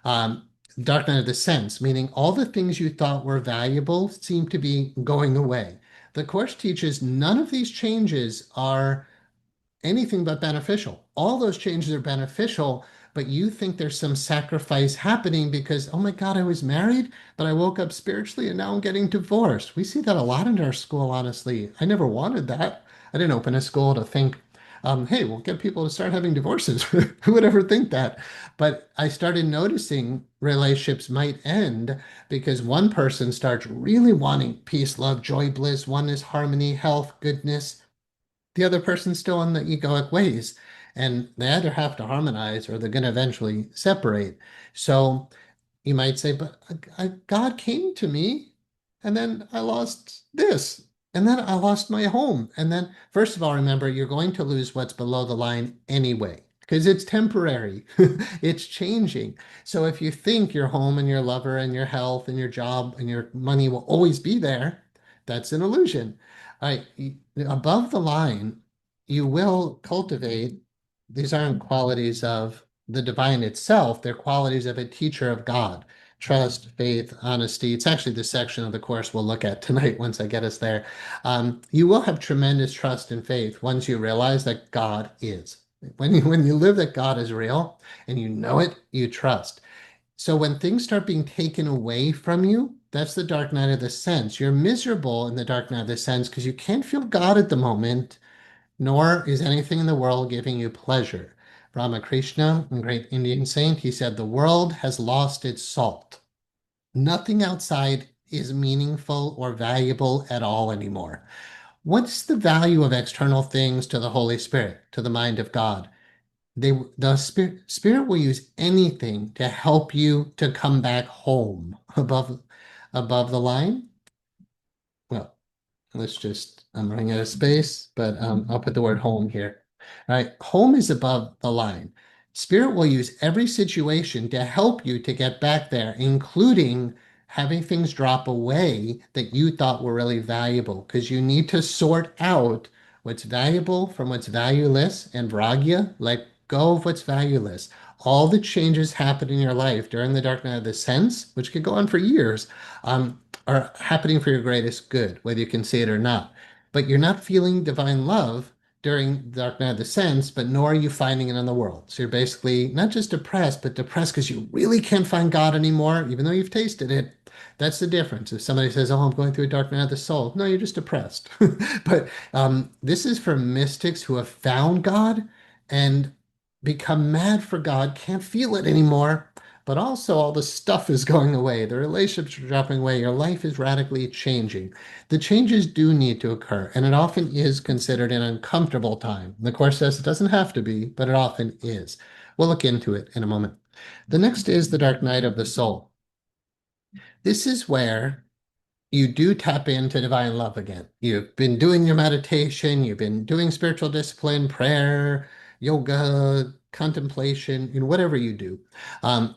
Um, Dark night of the sense, meaning all the things you thought were valuable seem to be going away. The Course teaches none of these changes are anything but beneficial. All those changes are beneficial, but you think there's some sacrifice happening because, oh my God, I was married, but I woke up spiritually and now I'm getting divorced. We see that a lot in our school, honestly. I never wanted that. I didn't open a school to think, hey, we'll get people to start having divorces. Who would ever think that? But I started noticing relationships might end because one person starts really wanting peace, love, joy, bliss, oneness, harmony, health, goodness. The other person's still in the egoic ways, and they either have to harmonize or they're going to eventually separate. So you might say, but God came to me, and then I lost this, and then I lost my home. And then, first of all, remember, you're going to lose what's below the line anyway, because it's temporary, it's changing. So if you think your home and your lover and your health and your job and your money will always be there, that's an illusion. All right, above the line, you will cultivate, these aren't qualities of the divine itself, they're qualities of a teacher of God. Trust, faith, honesty. It's actually the section of the course we'll look at tonight once I get us there. You will have tremendous trust and faith once you realize that God is. When you live that God is real and you know it, you trust. So when things start being taken away from you, that's the dark night of the sense. You're miserable in the dark night of the sense because you can't feel God at the moment, nor is anything in the world giving you pleasure. Ramakrishna, a great Indian saint, he said, the world has lost its salt. Nothing outside is meaningful or valuable at all anymore. What's the value of external things to the Holy Spirit, to the mind of God? The spirit will use anything to help you to come back home above the line. Well, let's just, I'm running out of space, but I'll put the word home here. All right, home is above the line. Spirit will use every situation to help you to get back there, including having things drop away that you thought were really valuable, because you need to sort out what's valuable from what's valueless, and Varagya, let go of what's valueless. All the changes happen in your life during the dark night of the sense, which could go on for years, are happening for your greatest good, whether you can see it or not. But you're not feeling divine love during the dark night of the sense, but nor are you finding it in the world. So you're basically not just depressed, but depressed because you really can't find God anymore, even though you've tasted it. That's the difference. If somebody says, oh, I'm going through a dark night of the soul, no, you're just depressed. But this is for mystics who have found God and become mad for God, can't feel it anymore, but also all the stuff is going away. The relationships are dropping away. Your life is radically changing. The changes do need to occur, and it often is considered an uncomfortable time. The Course says it doesn't have to be, but it often is. We'll look into it in a moment. The next is the dark night of the soul. This is where you do tap into divine love again. You've been doing your meditation, you've been doing spiritual discipline, prayer, yoga, contemplation, whatever you do.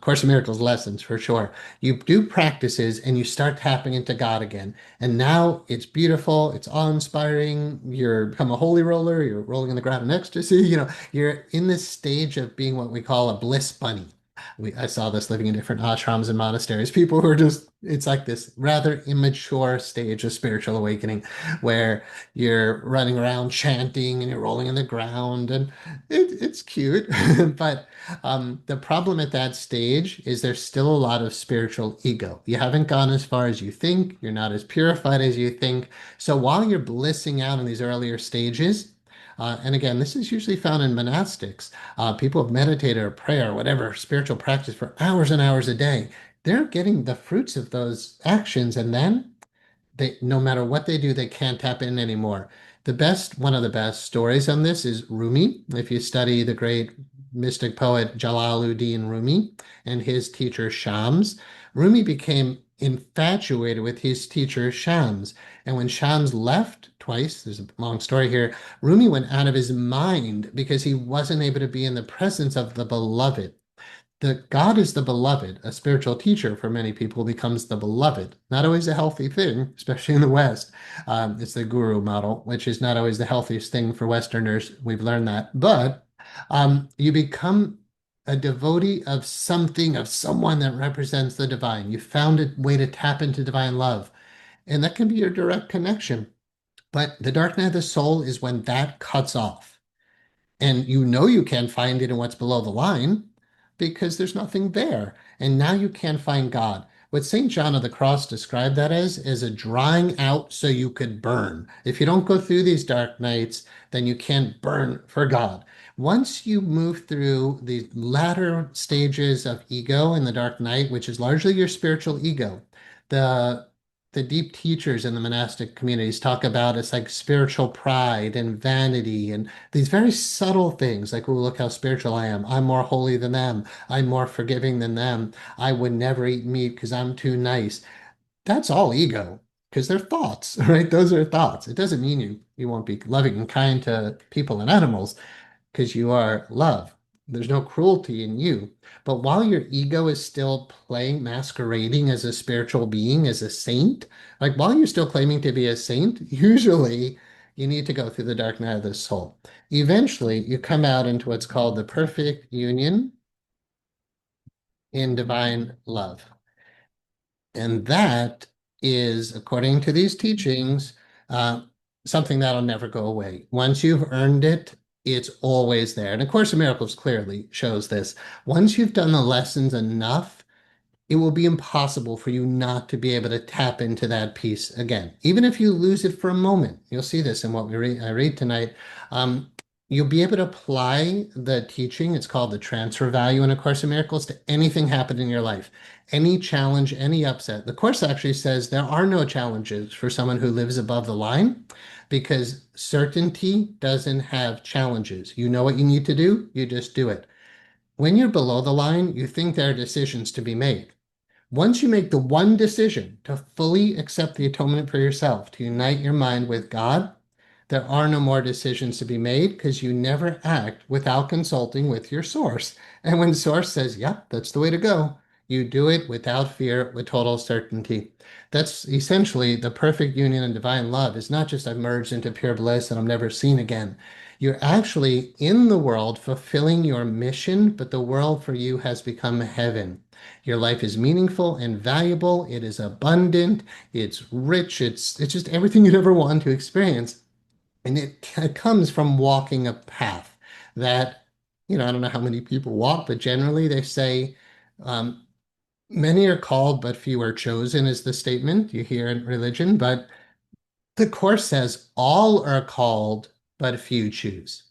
Course in Miracles lessons for sure. You do practices and you start tapping into God again. And now it's beautiful, it's awe-inspiring. You're become a holy roller, you're rolling in the ground in ecstasy. You're in this stage of being what we call a bliss bunny. I saw this living in different ashrams and monasteries. People who are just, it's like this rather immature stage of spiritual awakening where you're running around chanting and you're rolling in the ground and it's cute. But the problem at that stage is there's still a lot of spiritual ego. You haven't gone as far as you think. You're not as purified as you think. So while you're blissing out in these earlier stages, and again, this is usually found in monastics. People have meditated or pray or whatever spiritual practice for hours and hours a day. They're getting the fruits of those actions, and then no matter what they do, they can't tap in anymore. One of the best stories on this is Rumi. If you study the great mystic poet Jalaluddin Rumi and his teacher Shams, Rumi became infatuated with his teacher Shams. And when Shams left twice, there's a long story here, Rumi went out of his mind because he wasn't able to be in the presence of the beloved. The God is the beloved. A spiritual teacher for many people becomes the beloved. Not always a healthy thing, especially in the West. It's the guru model, which is not always the healthiest thing for Westerners. We've learned that. But you become a devotee of something, of someone that represents the divine. You found a way to tap into divine love. And that can be your direct connection. But the dark night of the soul is when that cuts off. And you know you can't find it in what's below the line because there's nothing there. And now you can't find God. What St. John of the Cross described that as is a drying out so you could burn. If you don't go through these dark nights, then you can't burn for God. Once you move through the latter stages of ego in the dark night, which is largely your spiritual ego, the the deep teachers in the monastic communities talk about it's like spiritual pride and vanity and these very subtle things like, oh, look how spiritual I am. I'm more holy than them. I'm more forgiving than them. I would never eat meat because I'm too nice. That's all ego because they're thoughts, right? Those are thoughts. It doesn't mean you won't be loving and kind to people and animals because you are love. There's no cruelty in you. But while your ego is still playing, masquerading as a spiritual being, as a saint, like while you're still claiming to be a saint, usually you need to go through the dark night of the soul. Eventually, you come out into what's called the perfect union in divine love. And that is, according to these teachings, uh, something that'll never go away. Once you've earned it, it's always there. And A Course in Miracles clearly shows this. Once you've done the lessons enough, it will be impossible for you not to be able to tap into that piece again. Even if you lose it for a moment, you'll see this in what I read tonight. Um, you'll be able to apply the teaching. It's called the transfer value in A Course in Miracles to anything happen in your life, any challenge, any upset. The Course actually says there are no challenges for someone who lives above the line because certainty doesn't have challenges. You know what you need to do, you just do it. When you're below the line, you think there are decisions to be made. Once you make the one decision to fully accept the atonement for yourself, to unite your mind with God, there are no more decisions to be made because you never act without consulting with your source. And when source says, yep, that's the way to go, you do it without fear, with total certainty. That's essentially the perfect union in divine love. Is not just I've merged into pure bliss and I'm never seen again. You're actually in the world fulfilling your mission, but the world for you has become heaven. Your life is meaningful and valuable. It is abundant. It's rich. It's just everything you'd ever want to experience. And it comes from walking a path that, I don't know how many people walk, but generally they say, um, many are called, but few are chosen, is the statement you hear in religion. But the Course says all are called, but few choose.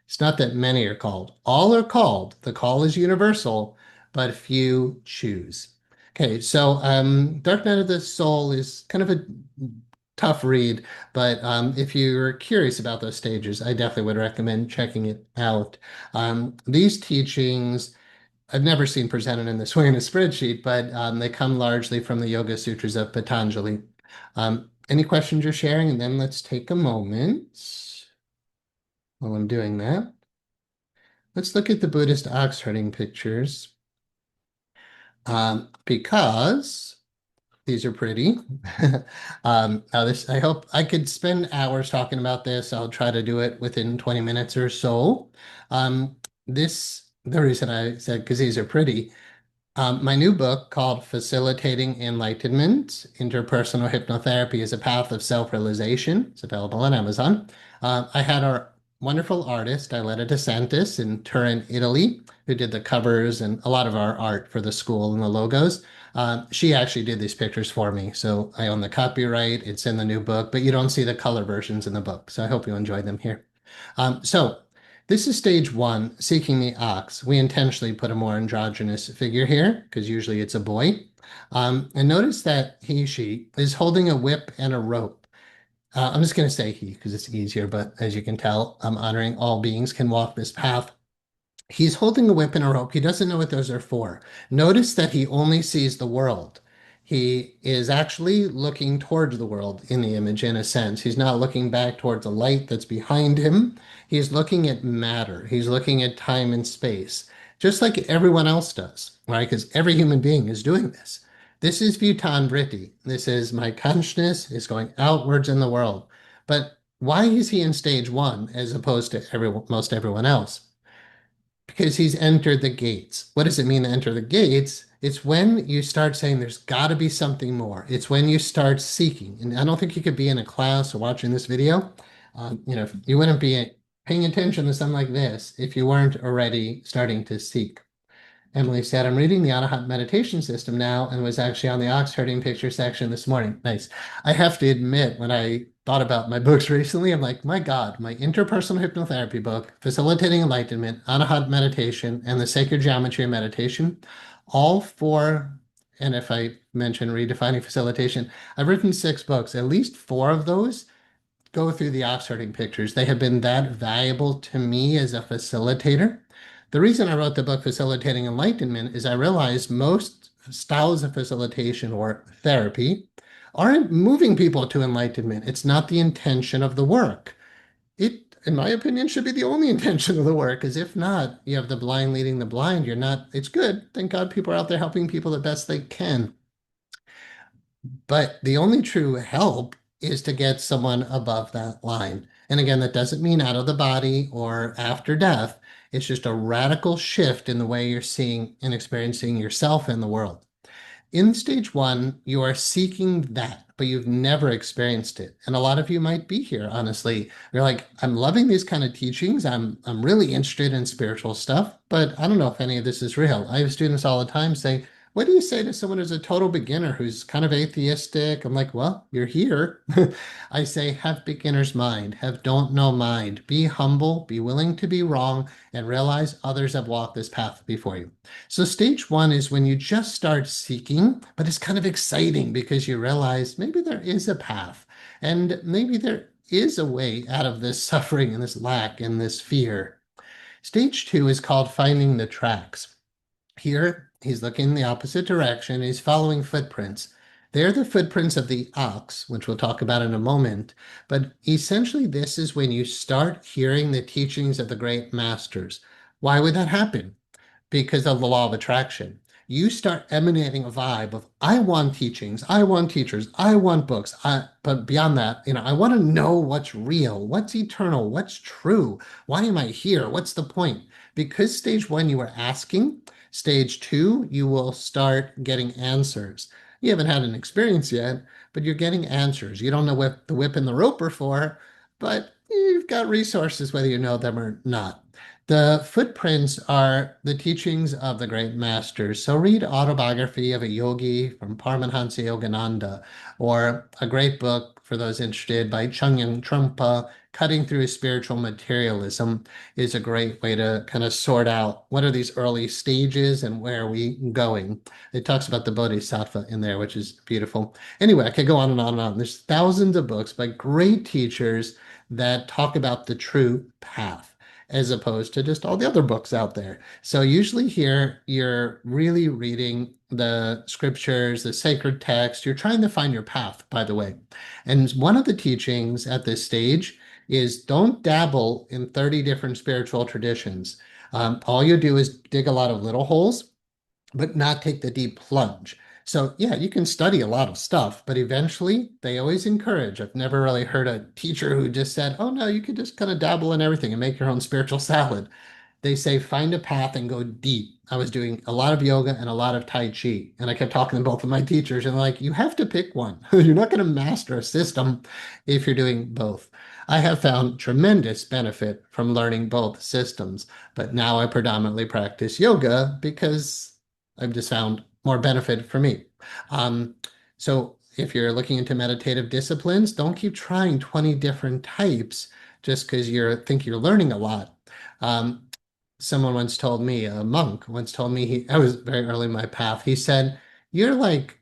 It's not that many are called. All are called. The call is universal, but few choose. Okay, so Dark Night of the Soul is kind of a tough read, but if you're curious about those stages, I definitely would recommend checking it out. These teachings I've never seen presented in this way in a spreadsheet, but they come largely from the Yoga Sutras of Patanjali. Any questions you're sharing? And then let's take a moment while I'm doing that. Let's look at the Buddhist ox herding pictures because these are pretty. Now this, I hope I could spend hours talking about this. I'll try to do it within 20 minutes or so. The reason I said because these are pretty, my new book called Facilitating Enlightenment, Interpersonal Hypnotherapy is a Path of Self-Realization. It's available on Amazon. I had our wonderful artist, Diletta DeSantis in Turin, Italy, who did the covers and a lot of our art for the school and the logos. She actually did these pictures for me. So I own the copyright. It's in the new book, but you don't see the color versions in the book. So I hope you enjoy them here. So this is stage one, seeking the ox. We intentionally put a more androgynous figure here because usually it's a boy. And notice that she is holding a whip and a rope. I'm just going to say he because it's easier, but as you can tell, I'm honoring all beings can walk this path. He's holding a whip and a rope. He doesn't know what those are for. Notice that he only sees the world. He is actually looking towards the world in the image, in a sense. He's not looking back towards the light that's behind him. He's looking at matter. He's looking at time and space, just like everyone else does, right? Because every human being is doing this. This is Bhutan Vritti. This is my consciousness is going outwards in the world. But why is he in stage one as opposed to most everyone else? Because he's entered the gates. What does it mean to enter the gates? It's when you start saying there's got to be something more. It's when you start seeking. And I don't think you could be in a class or watching this video. You wouldn't be paying attention to something like this if you weren't already starting to seek. Emily said, I'm reading the Arahant meditation system now and was actually on the ox herding picture section this morning. Nice. I have to admit, when I thought about my books recently, I'm like, my God, my interpersonal hypnotherapy book, Facilitating Enlightenment, Arahant Meditation, and the Sacred Geometry of Meditation, all four, and if I mention redefining facilitation, I've written 6 books. At least 4 of those go through the ox herding pictures. They have been that valuable to me as a facilitator. The reason I wrote the book Facilitating Enlightenment is I realized most styles of facilitation or therapy aren't moving people to enlightenment. It's not the intention of the work. It, in my opinion, should be the only intention of the work, because if not, you have the blind leading the blind. You're not, it's good. Thank God people are out there helping people the best they can. But the only true help is to get someone above that line. And again, that doesn't mean out of the body or after death. It's just a radical shift in the way you're seeing and experiencing yourself in the world. In stage one, you are seeking that, but you've never experienced it. And a lot of you might be here, honestly. You're like, I'm loving these kind of teachings. I'm really interested in spiritual stuff, but I don't know if any of this is real. I have students all the time say, what do you say to someone who's a total beginner who's kind of atheistic? I'm like, well, you're here. I say, have beginner's mind, have don't know mind, be humble, be willing to be wrong, and realize others have walked this path before you. So stage one is when you just start seeking, but it's kind of exciting because you realize maybe there is a path and maybe there is a way out of this suffering and this lack and this fear. Stage two is called finding the tracks. Here, he's looking in the opposite direction. He's following footprints. They're the footprints of the ox, which we'll talk about in a moment. But essentially, this is when you start hearing the teachings of the great masters. Why would that happen? Because of the law of attraction. You start emanating a vibe of, I want teachings, I want teachers, I want books. But beyond that, I want to know what's real, what's eternal, what's true. Why am I here? What's the point? Because stage one, you were asking. Stage two, you will start getting answers. You haven't had an experience yet, but you're getting answers. You don't know what the whip and the rope are for, but you've got resources whether you know them or not. The footprints are the teachings of the great masters. So read Autobiography of a Yogi from Paramahansa Yogananda, or a great book for those interested by Chögyam Trungpa, Cutting Through Spiritual Materialism, is a great way to kind of sort out what are these early stages and where are we going. It talks about the Bodhisattva in there, which is beautiful. Anyway, I could go on and on and on. There's thousands of books by great teachers that talk about the true path, as opposed to just all the other books out there. So usually here, you're really reading the scriptures, the sacred text. You're trying to find your path, by the way. And one of the teachings at this stage is don't dabble in 30 different spiritual traditions. All you do is dig a lot of little holes, but not take the deep plunge. So yeah, you can study a lot of stuff, but eventually they always encourage. I've never really heard a teacher who just said, oh no, you could just kind of dabble in everything and make your own spiritual salad. They say find a path and go deep. I was doing a lot of yoga and a lot of Tai Chi, and I kept talking to both of my teachers, and like, you have to pick one. You're not going to master a system if you're doing both. I have found tremendous benefit from learning both systems, but now I predominantly practice yoga because I've just found more benefit for me. So if you're looking into meditative disciplines, don't keep trying 20 different types just because you think you're learning a lot. Someone once told me, a monk once told me, I was very early in my path, he said, you're like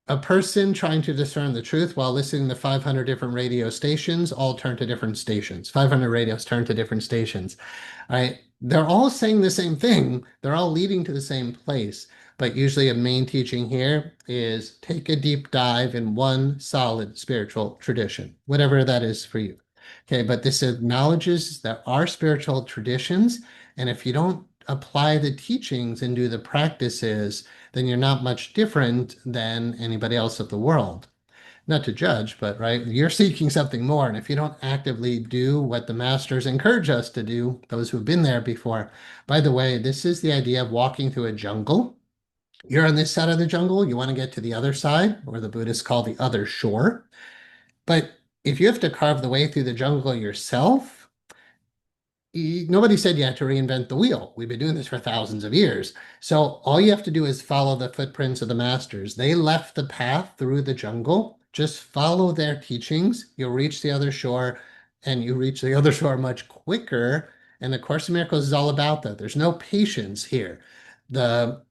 a person trying to discern the truth while listening to 500 different radio stations, all turn to different stations. 500 radios turn to different stations. All right. They're all saying the same thing. They're all leading to the same place. But usually a main teaching here is take a deep dive in one solid spiritual tradition, whatever that is for you. Okay, but this acknowledges there are spiritual traditions, and if you don't apply the teachings and do the practices, then you're not much different than anybody else of the world. Not to judge, but right, you're seeking something more. And if you don't actively do what the masters encourage us to do, those who've been there before, by the way, this is the idea of walking through a jungle. You're on this side of the jungle, you want to get to the other side, or the Buddhists call the other shore. But if you have to carve the way through the jungle yourself, nobody said you had to reinvent the wheel. We've been doing this for thousands of years. So all you have to do is follow the footprints of the masters. They left the path through the jungle. Just follow their teachings. You'll reach the other shore, and you reach the other shore much quicker. And the Course in Miracles is all about that. There's no patience here. The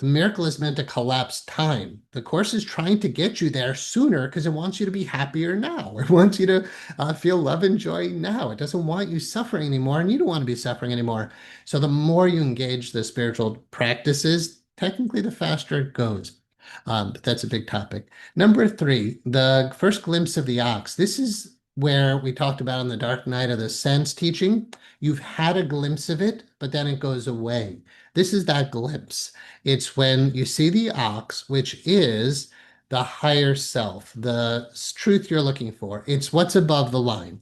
miracle is meant to collapse time. The Course is trying to get you there sooner because it wants you to be happier now. It wants you to feel love and joy now. It doesn't want you suffering anymore, and you don't want to be suffering anymore. So the more you engage the spiritual practices, technically the faster it goes. But that's a big topic. Number 3, the first glimpse of the ox. This is where we talked about in the Dark Night of the Sense teaching. You've had a glimpse of it, but then it goes away. This is that glimpse. It's when you see the ox, which is the higher self, the truth you're looking for. It's what's above the line.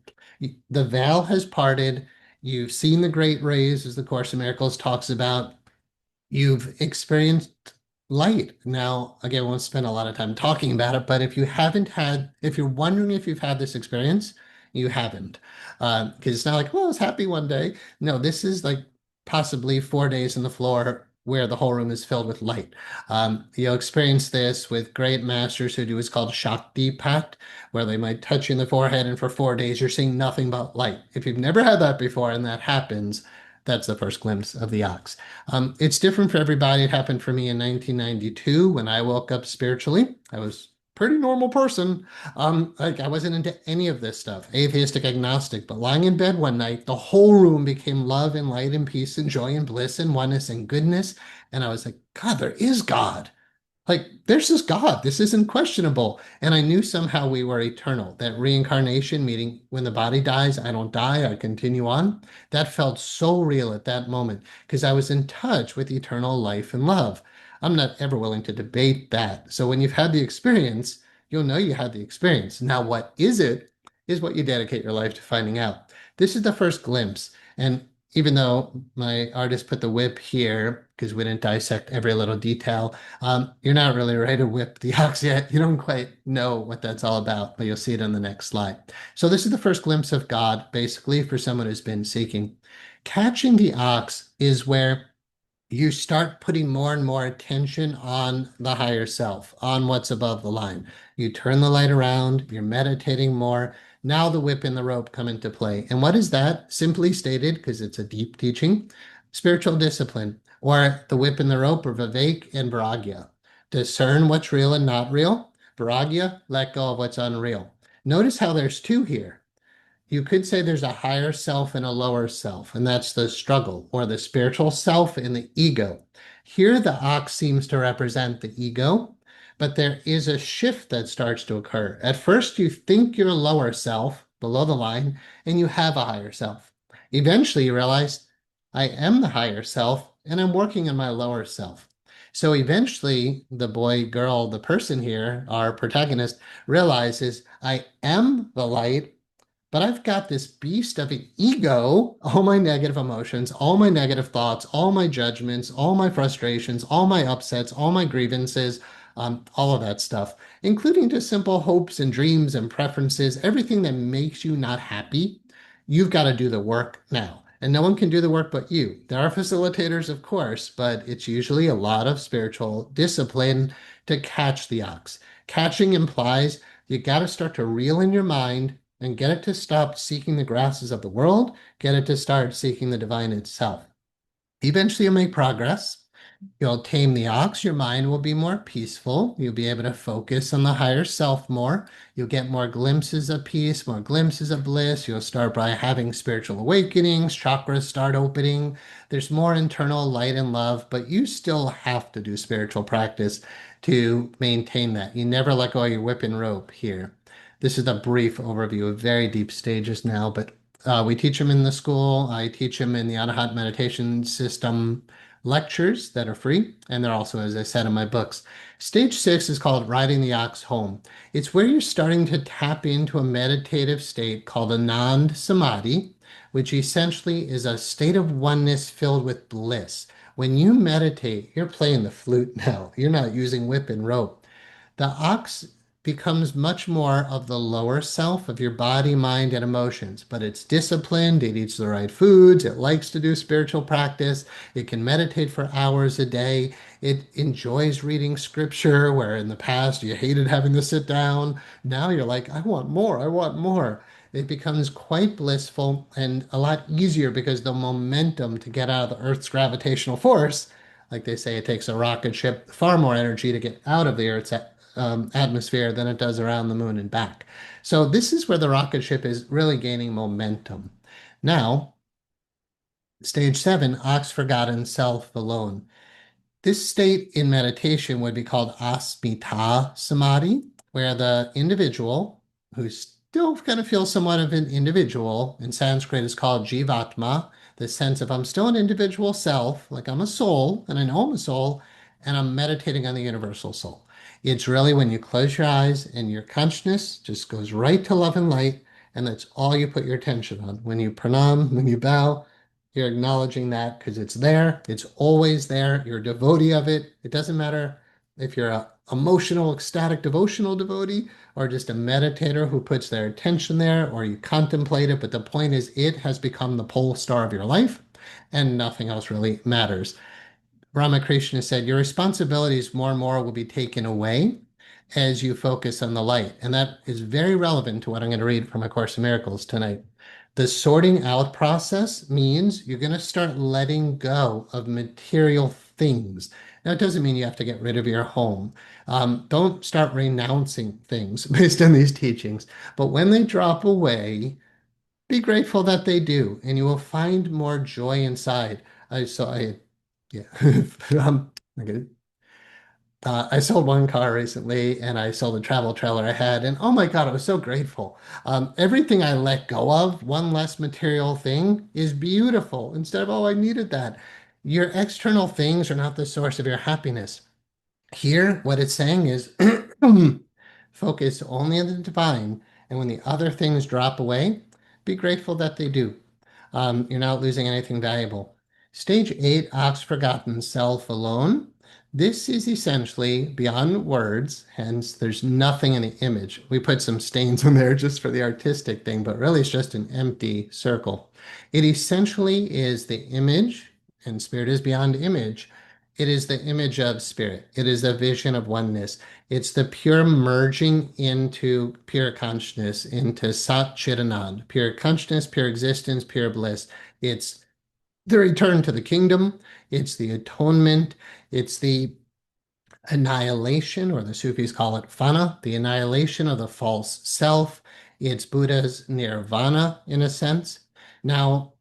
The veil has parted. You've seen the great rays, as the Course in Miracles talks about. You've experienced light. Now, again, I won't spend a lot of time talking about it, but if you're wondering if you've had this experience, you haven't. Because it's not like, well, I was happy one day. No, this is like possibly 4 days on the floor where the whole room is filled with light. You'll experience this with great masters who do what's called Shakti Pact, where they might touch you in the forehead, and for 4 days you're seeing nothing but light. If you've never had that before and that happens, that's the first glimpse of the ox. It's different for everybody. It happened for me in 1992 when I woke up spiritually. I was a pretty normal person. Like I wasn't into any of this stuff, atheistic, agnostic, but lying in bed one night, the whole room became love and light and peace and joy and bliss and oneness and goodness. And I was like, God, there is God. Like, there's this God. This isn't questionable. And I knew somehow we were eternal. That reincarnation, meaning when the body dies, I don't die, I continue on. That felt so real at that moment because I was in touch with eternal life and love. I'm not ever willing to debate that. So when you've had the experience, you'll know you had the experience. Now, what is it is what you dedicate your life to finding out. This is the first glimpse. And even though my artist put the whip here because we didn't dissect every little detail, you're not really ready to whip the ox yet. You don't quite know what that's all about, but you'll see it on the next slide. So this is the first glimpse of God, basically, for someone who's been seeking. Catching the ox is where you start putting more and more attention on the higher self, on what's above the line. You turn the light around, you're meditating more. Now the whip and the rope come into play. And what is that? Simply stated, because it's a deep teaching, spiritual discipline, or the whip and the rope, or Vivek and Varagya. Discern what's real and not real. Varagya, let go of what's unreal. Notice how there's 2 here. You could say there's a higher self and a lower self, and that's the struggle, or the spiritual self and the ego. Here, the ox seems to represent the ego, but there is a shift that starts to occur. At first, you think you're a lower self, below the line, and you have a higher self. Eventually, you realize, I am the higher self, and I'm working on my lower self. So eventually, the boy, girl, the person here, our protagonist, realizes, I am the light, but I've got this beast of an ego, all my negative emotions, all my negative thoughts, all my judgments, all my frustrations, all my upsets, all my grievances, all of that stuff, including just simple hopes and dreams and preferences, everything that makes you not happy. You've got to do the work now. And no one can do the work but you. There are facilitators, of course, but it's usually a lot of spiritual discipline to catch the ox. Catching implies you got to start to reel in your mind and get it to stop seeking the grasses of the world, get it to start seeking the divine itself. Eventually, you'll make progress. You'll tame the ox, your mind will be more peaceful. You'll be able to focus on the higher self more. You'll get more glimpses of peace, more glimpses of bliss. You'll start by having spiritual awakenings, chakras start opening. There's more internal light and love, but you still have to do spiritual practice to maintain that. You never let go of your whip and rope here. This is a brief overview of very deep stages now, but we teach them in the school. I teach them in the Anahat meditation system lectures that are free, and they're also, as I said, in my books. Stage 6 is called Riding the Ox Home. It's where you're starting to tap into a meditative state called Anand Samadhi, which essentially is a state of oneness filled with bliss. When you meditate, you're playing the flute now. You're not using whip and rope. The ox becomes much more of the lower self of your body, mind, and emotions, but it's disciplined, it eats the right foods, it likes to do spiritual practice, it can meditate for hours a day, it enjoys reading scripture, where in the past you hated having to sit down. Now you're like, I want more, I want more. It becomes quite blissful and a lot easier because the momentum to get out of the Earth's gravitational force, like they say, it takes a rocket ship far more energy to get out of the Earth's atmosphere than it does around the moon and back. So this is where the rocket ship is really gaining momentum. Now, stage 7, ox forgotten, self alone. This state in meditation would be called asmita samadhi, where the individual, who still kind of feels somewhat of an individual, in Sanskrit is called jivatma, the sense of I'm still an individual self, like I'm a soul, and I know I'm a soul, and I'm meditating on the universal soul. It's really when you close your eyes and your consciousness just goes right to love and light, and that's all you put your attention on. When you pranam, when you bow, you're acknowledging that because it's there. It's always there. You're a devotee of it. It doesn't matter if you're a emotional, ecstatic, devotional devotee or just a meditator who puts their attention there or you contemplate it. But the point is, it has become the pole star of your life and nothing else really matters. Ramakrishna said, your responsibilities more and more will be taken away as you focus on the light. And that is very relevant to what I'm going to read from A Course in Miracles tonight. The sorting out process means you're going to start letting go of material things. Now, it doesn't mean you have to get rid of your home. Don't start renouncing things based on these teachings. But when they drop away, be grateful that they do, and you will find more joy inside. Yeah, okay. I sold one car recently and I sold a travel trailer I had, and oh my God, I was so grateful. Everything I let go of, one less material thing, is beautiful instead of, oh, I needed that. Your external things are not the source of your happiness. Here, what it's saying is focus only on the divine, and when the other things drop away, be grateful that they do. You're not losing anything valuable. Stage 8, ox forgotten, self alone. This is essentially beyond words, hence there's nothing in the image. We put some stains in there just for the artistic thing, but really it's just an empty circle. It essentially is the image, and spirit is beyond image. It is the image of spirit. It is the vision of oneness. It's the pure merging into pure consciousness, into Sat Chit Anand, pure consciousness, pure existence, pure bliss. It's the return to the kingdom. It's the atonement. It's the annihilation, or the Sufis call it fana, the annihilation of the false self. It's Buddha's nirvana, in a sense. Now,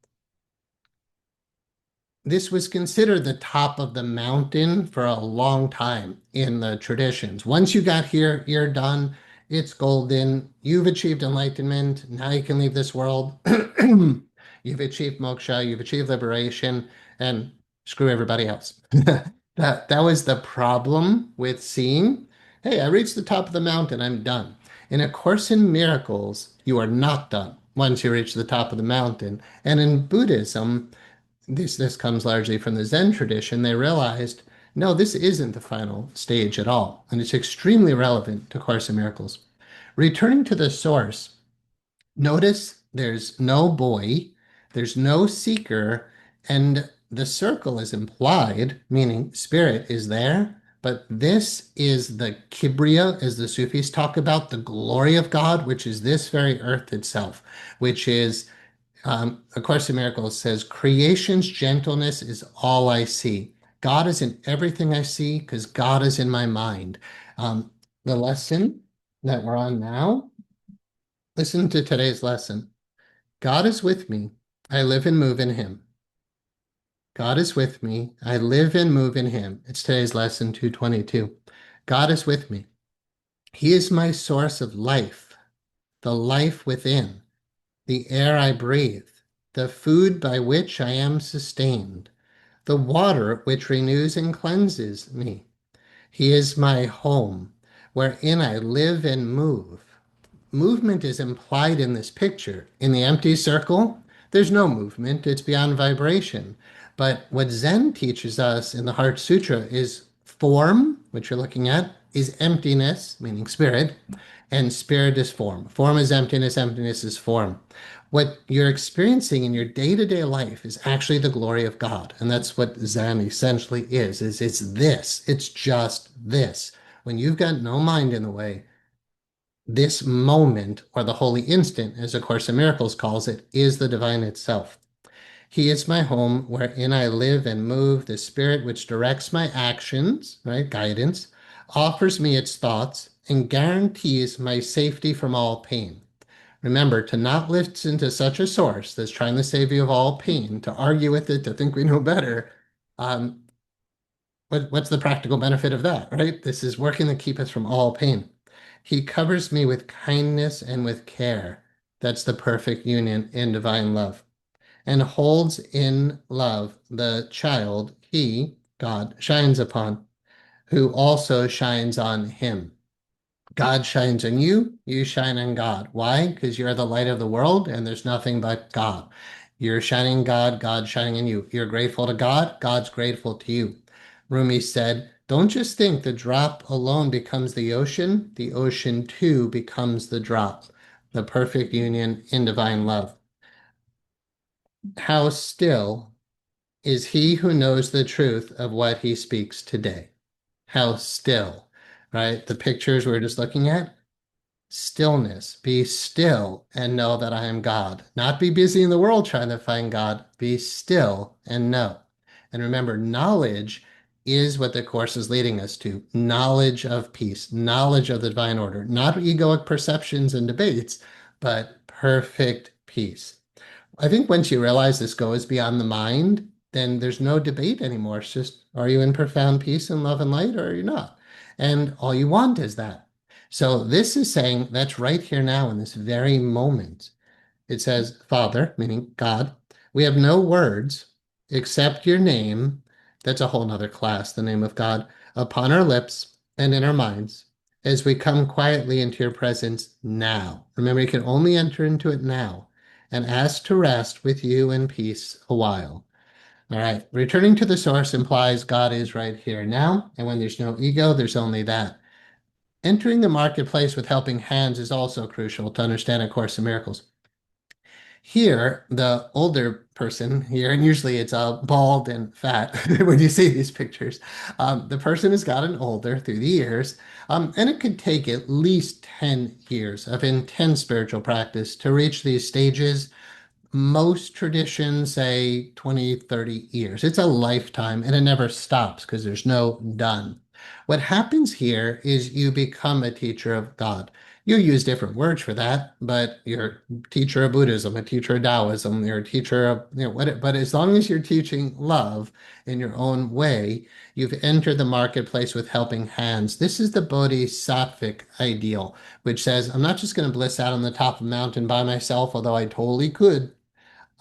this was considered the top of the mountain for a long time in the traditions. Once you got here, you're done. It's golden. You've achieved enlightenment. Now you can leave this world. You've achieved moksha. You've achieved liberation, and screw everybody else. That was the problem with seeing, hey, I reached the top of the mountain. I'm done. In A Course in Miracles, you are not done once you reach the top of the mountain. And in Buddhism, this comes largely from the Zen tradition. They realized, no, this isn't the final stage at all, and it's extremely relevant to Course in Miracles. Returning to the source, notice there's no boy, there's no seeker, and the circle is implied, meaning spirit is there, but this is the kibriya, as the Sufis talk about, the glory of God, which is this very earth itself, which is A Course in Miracles says, creation's gentleness is all I see. God is in everything I see because God is in my mind. Um, the lesson that we're on now, listen to today's lesson. God is with me. I live and move in him. God is with me. I live and move in him. It's today's lesson 222. God is with me. He is my source of life, the life within, the air I breathe, the food by which I am sustained, the water which renews and cleanses me. He is my home, wherein I live and move. Movement is implied in this picture. In the empty circle, there's no movement, it's beyond vibration. But what Zen teaches us in the Heart Sutra is form, which you're looking at, is emptiness, meaning spirit, and spirit is form. Form is emptiness, emptiness is form. What you're experiencing in your day-to-day life is actually the glory of God. And that's what Zen essentially is it's this. It's just this. When you've got no mind in the way, this moment, or the holy instant, as A Course in Miracles calls it, is the divine itself. He is my home wherein I live and move. The spirit which directs my actions, right, guidance, offers me its thoughts and guarantees my safety from all pain. Remember to not listen to such a source that's trying to save you of all pain, to argue with it, to think we know better. Um, what's the practical benefit of that, right? This is working to keep us from all pain. He covers me with kindness and with care. That's the perfect union in divine love. And holds in love the child he, God, shines upon, who also shines on him. God shines on you, you shine on God. Why? Because you're the light of the world and there's nothing but God. You're shining God, God shining in you. You're grateful to God, God's grateful to you. Rumi said, don't just think the drop alone becomes the ocean too becomes the drop. The perfect union in divine love. How still is he who knows the truth of what he speaks today? How still, right? The pictures we're just looking at, stillness. Be still and know that I am God. Not be busy in the world trying to find God. Be still and know. And remember, knowledge is what the Course is leading us to. Knowledge of peace, knowledge of the divine order, not egoic perceptions and debates, but perfect peace. I think once you realize this goes beyond the mind, then there's no debate anymore. It's just, are you in profound peace and love and light, or are you not? And all you want is that. So this is saying that's right here now in this very moment. It says, Father, meaning God, we have no words except your name. That's a whole nother class, the name of God, upon our lips and in our minds as we come quietly into your presence now. Remember, you can only enter into it now and ask to rest with you in peace a while. All right, returning to the source implies God is right here now. And when there's no ego, there's only that. Entering the marketplace with helping hands is also crucial to understand A Course in Miracles. Here, the older person here, and usually it's bald and fat when you see these pictures, the person has gotten older through the years, and it could take at least 10 years of intense spiritual practice to reach these stages. Most traditions say 20, 30 years. It's a lifetime and it never stops because there's no done. What happens here is you become a teacher of God. You use different words for that, but you're a teacher of Buddhism, a teacher of Taoism, you're a teacher of, what, but as long as you're teaching love in your own way, you've entered the marketplace with helping hands. This is the Bodhisattvic ideal, which says, I'm not just going to bliss out on the top of a mountain by myself, although I totally could.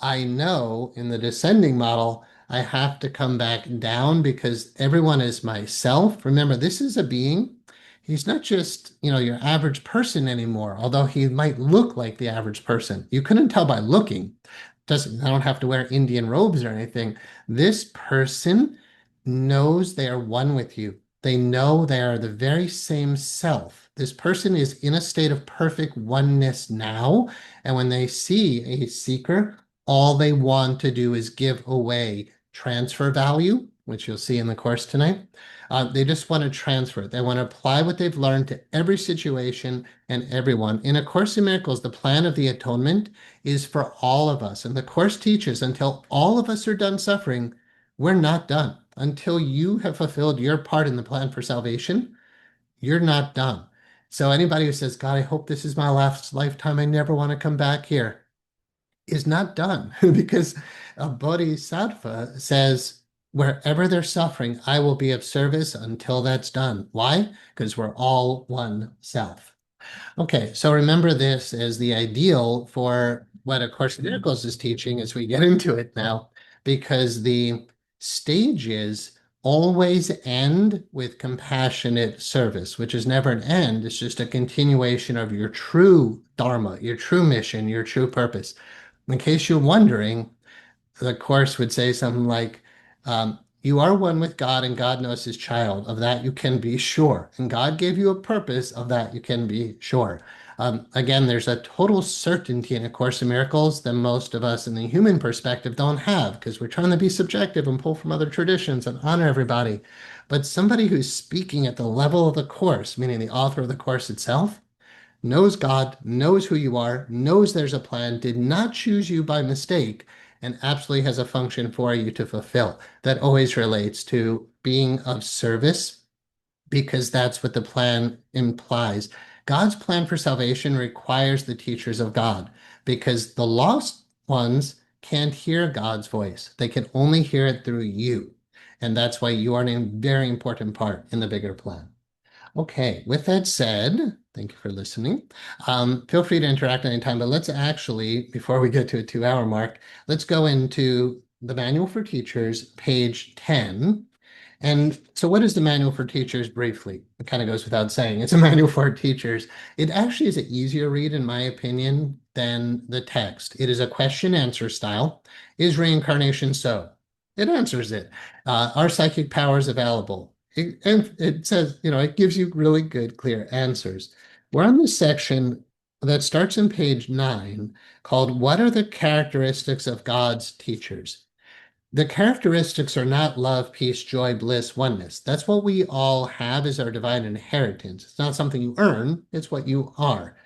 I know in the descending model, I have to come back down because everyone is myself. Remember, this is a being. He's not just, your average person anymore, although he might look like the average person. You couldn't tell by looking. I don't have to wear Indian robes or anything. This person knows they are one with you. They know they are the very same self. This person is in a state of perfect oneness now. And when they see a seeker, all they want to do is give away transfer value, which you'll see in the course tonight. They just want to transfer it. They want to apply what they've learned to every situation and everyone. In A Course in Miracles, the plan of the atonement is for all of us. And the Course teaches until all of us are done suffering, we're not done. until you have fulfilled your part in the plan for salvation, you're not done. So anybody who says, God, I hope this is my last lifetime, I never want to come back here, is not done because a bodhisattva says, wherever they're suffering, I will be of service until that's done. Why? Because we're all one self. Okay, so remember this as the ideal for what A Course in Miracles is teaching as we get into it now, because the stages always end with compassionate service, which is never an end. It's just a continuation of your true dharma, your true mission, your true purpose. In case you're wondering, the Course would say something like, you are one with God and God knows his child. Of that you can be sure. And God gave you a purpose. Of that you can be sure. Again, there's a total certainty in A Course in Miracles that most of us in the human perspective don't have because we're trying to be subjective and pull from other traditions and honor everybody. But somebody who's speaking at the level of the Course, meaning the author of the Course itself, knows God, knows who you are, knows there's a plan, did not choose you by mistake, and absolutely has a function for you to fulfill. That always relates to being of service because that's what the plan implies. God's plan for salvation requires the teachers of God because the lost ones can't hear God's voice. They can only hear it through you. And that's why you are a very important part in the bigger plan. Okay, with that said, thank you for listening. Feel free to interact anytime, but let's actually, before we get to a 2-hour mark, let's go into the Manual for Teachers, page 10. And so what is the Manual for Teachers briefly? It kind of goes without saying. It's a manual for teachers. It actually is an easier read, in my opinion, than the text. It is a question answer style. Is reincarnation so? It answers it. Are psychic powers available? And it says, it gives you really good, clear answers. We're on this section that starts in page 9 called What are the Characteristics of God's Teachers? The characteristics are not love, peace, joy, bliss, oneness. That's what we all have as our divine inheritance. It's not something you earn, it's what you are.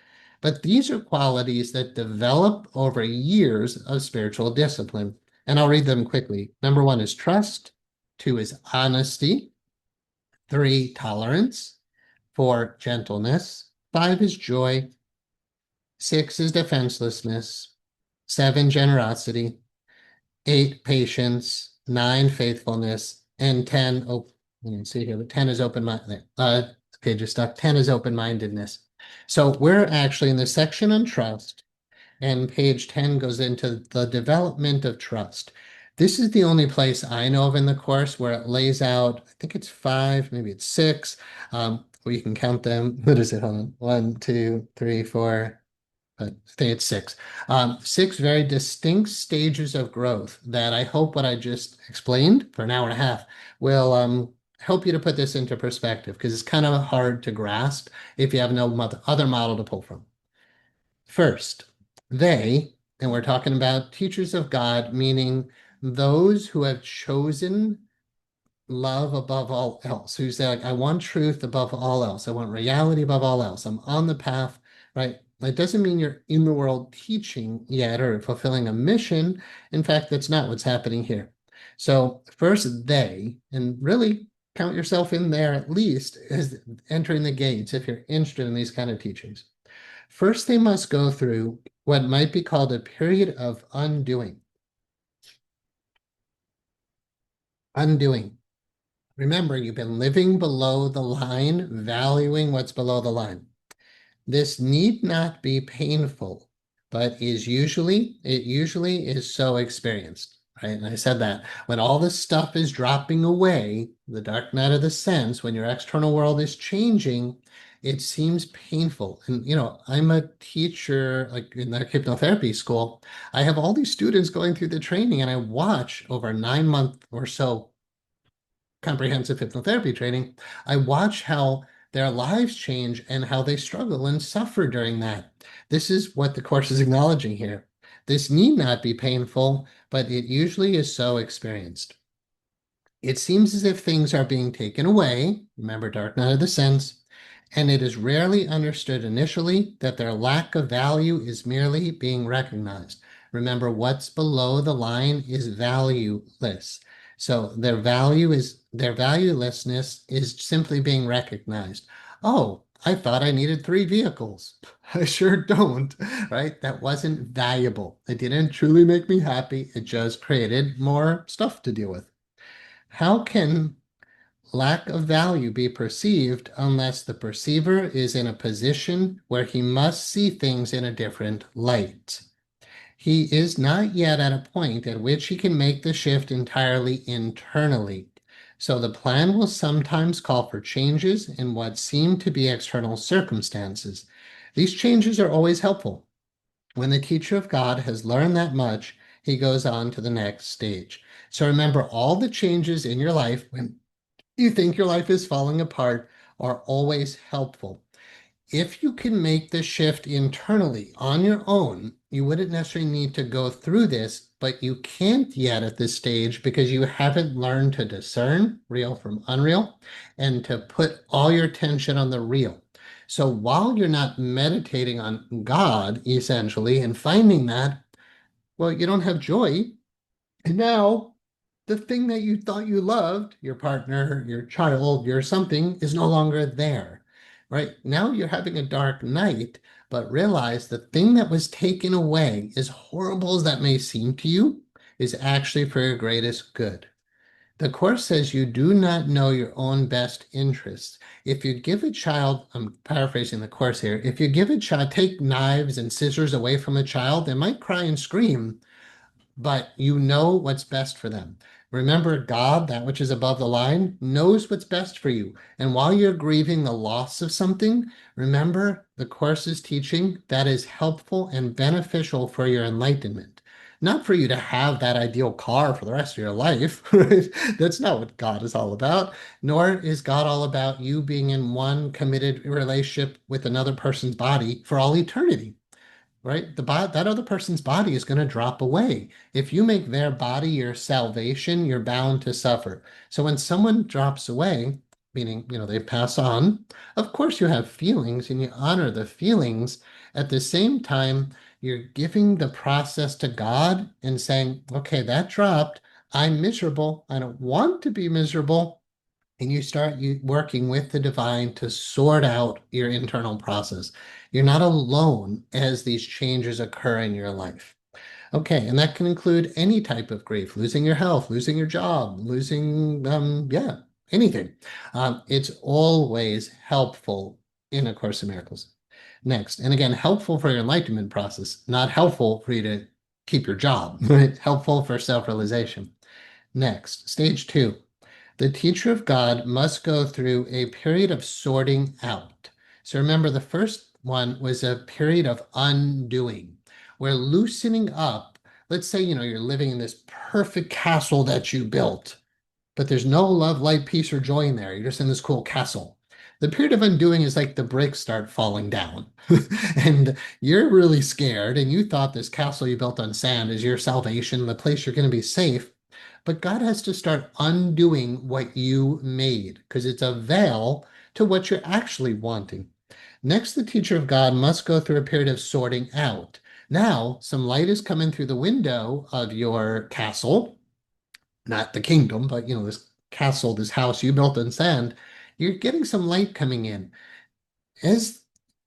But these are qualities that develop over years of spiritual discipline. And I'll read them quickly. Number 1 is trust. 2 is honesty. 3, tolerance. 4, gentleness. 5 is joy. 6 is defenselessness. 7, generosity. 8, patience. 9, faithfulness. And 10, you can see here, but 10 is open-minded. Okay, just stuck. 10 is open-mindedness. So we're actually in the section on trust, and page 10 goes into the development of trust. This is the only place I know of in the Course where it lays out, I think it's 5, maybe it's 6, where you can count them. What is it? Hold on. 1, 2, 3, 4, I think it's 6. 6 very distinct stages of growth that I hope what I just explained for an hour and a half will help you to put this into perspective because it's kind of hard to grasp if you have no other model to pull from. First, and we're talking about teachers of God, meaning those who have chosen love above all else, who say, like, I want truth above all else. I want reality above all else. I'm on the path, right? That doesn't mean you're in the world teaching yet or fulfilling a mission. In fact, that's not what's happening here. So first and really count yourself in there at least as entering the gates if you're interested in these kind of teachings. First, they must go through what might be called a period of undoing. Undoing. Remember, you've been living below the line, valuing what's below the line. This need not be painful, but it usually is so experienced, right? And I said that when all this stuff is dropping away, the dark night of the sense, when your external world is changing, it seems painful. And, I'm a teacher, like in the hypnotherapy school. I have all these students going through the training and I watch over a 9-month or so comprehensive hypnotherapy training. I watch how their lives change and how they struggle and suffer during that. This is what the Course is acknowledging here. This need not be painful, but it usually is so experienced. It seems as if things are being taken away, remember dark night of the sense, and it is rarely understood initially that their lack of value is merely being recognized. Remember, what's below the line is valueless. So their valuelessness is simply being recognized. Oh, I thought I needed three vehicles. I sure don't, right? That wasn't valuable. It didn't truly make me happy. It just created more stuff to deal with. How can lack of value be perceived unless the perceiver is in a position where he must see things in a different light? He is not yet at a point at which he can make the shift entirely internally. So the plan will sometimes call for changes in what seem to be external circumstances. These changes are always helpful. When the teacher of God has learned that much, he goes on to the next stage. So remember, all the changes in your life when you think your life is falling apart are always helpful. If you can make the shift internally on your own, you wouldn't necessarily need to go through this, but you can't yet at this stage because you haven't learned to discern real from unreal and to put all your attention on the real. So while you're not meditating on God, essentially, and finding that, well, you don't have joy. And now the thing that you thought you loved, your partner, your child, your something, is no longer there, right? Now you're having a dark night, but realize the thing that was taken away, as horrible as that may seem to you, is actually for your greatest good. The Course says you do not know your own best interests. If you give a child, I'm paraphrasing the Course here, if you give a child, take knives and scissors away from a child, they might cry and scream, but you know what's best for them. Remember, God, that which is above the line, knows what's best for you. And while you're grieving the loss of something, remember the Course is teaching that is helpful and beneficial for your enlightenment. Not for you to have that ideal car for the rest of your life. Right? That's not what God is all about. Nor is God all about you being in one committed relationship with another person's body for all eternity, right? That other person's body is going to drop away. If you make their body your salvation, you're bound to suffer. So when someone drops away, meaning, they pass on, of course you have feelings and you honor the feelings. At the same time, you're giving the process to God and saying, okay, that dropped. I'm miserable. I don't want to be miserable, and you start working with the divine to sort out your internal process. You're not alone as these changes occur in your life. Okay, and that can include any type of grief, losing your health, losing your job, losing, yeah, anything. It's always helpful in A Course in Miracles. Next, and again, helpful for your enlightenment process, not helpful for you to keep your job, right? Helpful for self-realization. Next, stage 2. The teacher of God must go through a period of sorting out. So remember, the first one was a period of undoing, where loosening up, let's say, you're living in this perfect castle that you built, but there's no love, light, peace, or joy in there. You're just in this cool castle. The period of undoing is like the bricks start falling down and you're really scared. And you thought this castle you built on sand is your salvation, the place you're going to be safe. But God has to start undoing what you made because it's a veil to what you're actually wanting. Next, the teacher of God must go through a period of sorting out. Now, some light is coming through the window of your castle, not the kingdom, but this castle, this house you built in sand. You're getting some light coming in. As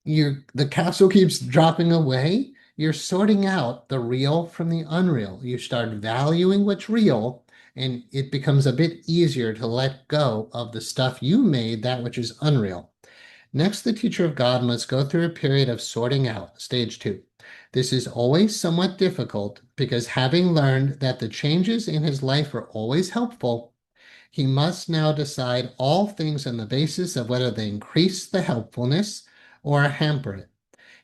the castle keeps dropping away, you're sorting out the real from the unreal. You start valuing what's real, and it becomes a bit easier to let go of the stuff you made, that which is unreal. Next, the teacher of God must go through a period of sorting out, stage 2. This is always somewhat difficult because having learned that the changes in his life are always helpful, he must now decide all things on the basis of whether they increase the helpfulness or hamper it.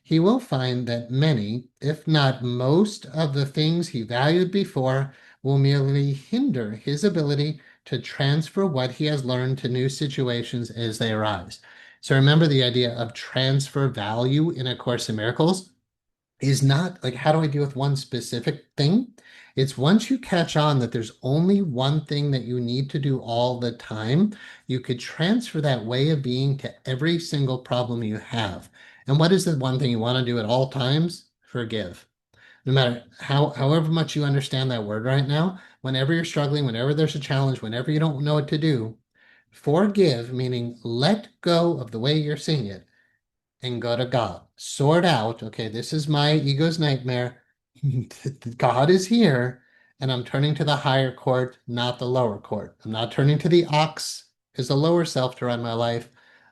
He will find that many, if not most, of the things he valued before will merely hinder his ability to transfer what he has learned to new situations as they arise. So remember the idea of transfer value in A Course in Miracles is not like, how do I deal with one specific thing? It's once you catch on that there's only one thing that you need to do all the time, you could transfer that way of being to every single problem you have. And what is the one thing you want to do at all times? Forgive. No matter however much you understand that word right now, whenever you're struggling, whenever there's a challenge, whenever you don't know what to do, forgive, meaning let go of the way you're seeing it and go to God. Sort out, okay, this is my ego's nightmare. God is here, and I'm turning to the higher court, not the lower court. I'm not turning to the ox as the lower self to run my life.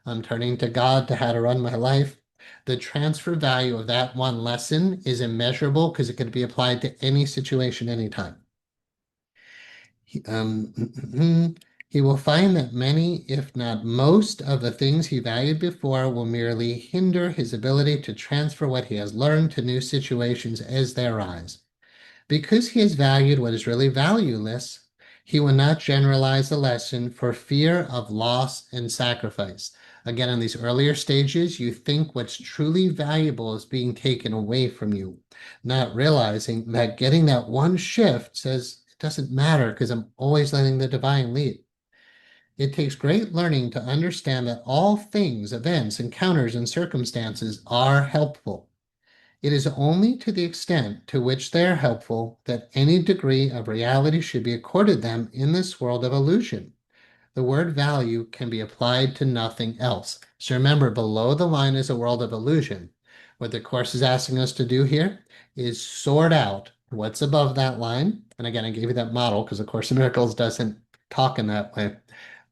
I'm turning to God to how to run my life. The transfer value of that one lesson is immeasurable because it can be applied to any situation, anytime. He will find that many, if not most, of the things he valued before will merely hinder his ability to transfer what he has learned to new situations as they arise. Because he has valued what is really valueless, he will not generalize the lesson for fear of loss and sacrifice. Again, in these earlier stages, you think what's truly valuable is being taken away from you, not realizing that getting that one shift says it doesn't matter because I'm always letting the divine lead. It takes great learning to understand that all things, events, encounters, and circumstances are helpful. It is only to the extent to which they are helpful that any degree of reality should be accorded them in this world of illusion. The word value can be applied to nothing else. So remember, below the line is a world of illusion. What the Course is asking us to do here is sort out what's above that line. And again, I gave you that model because the Course in Miracles doesn't talk in that way.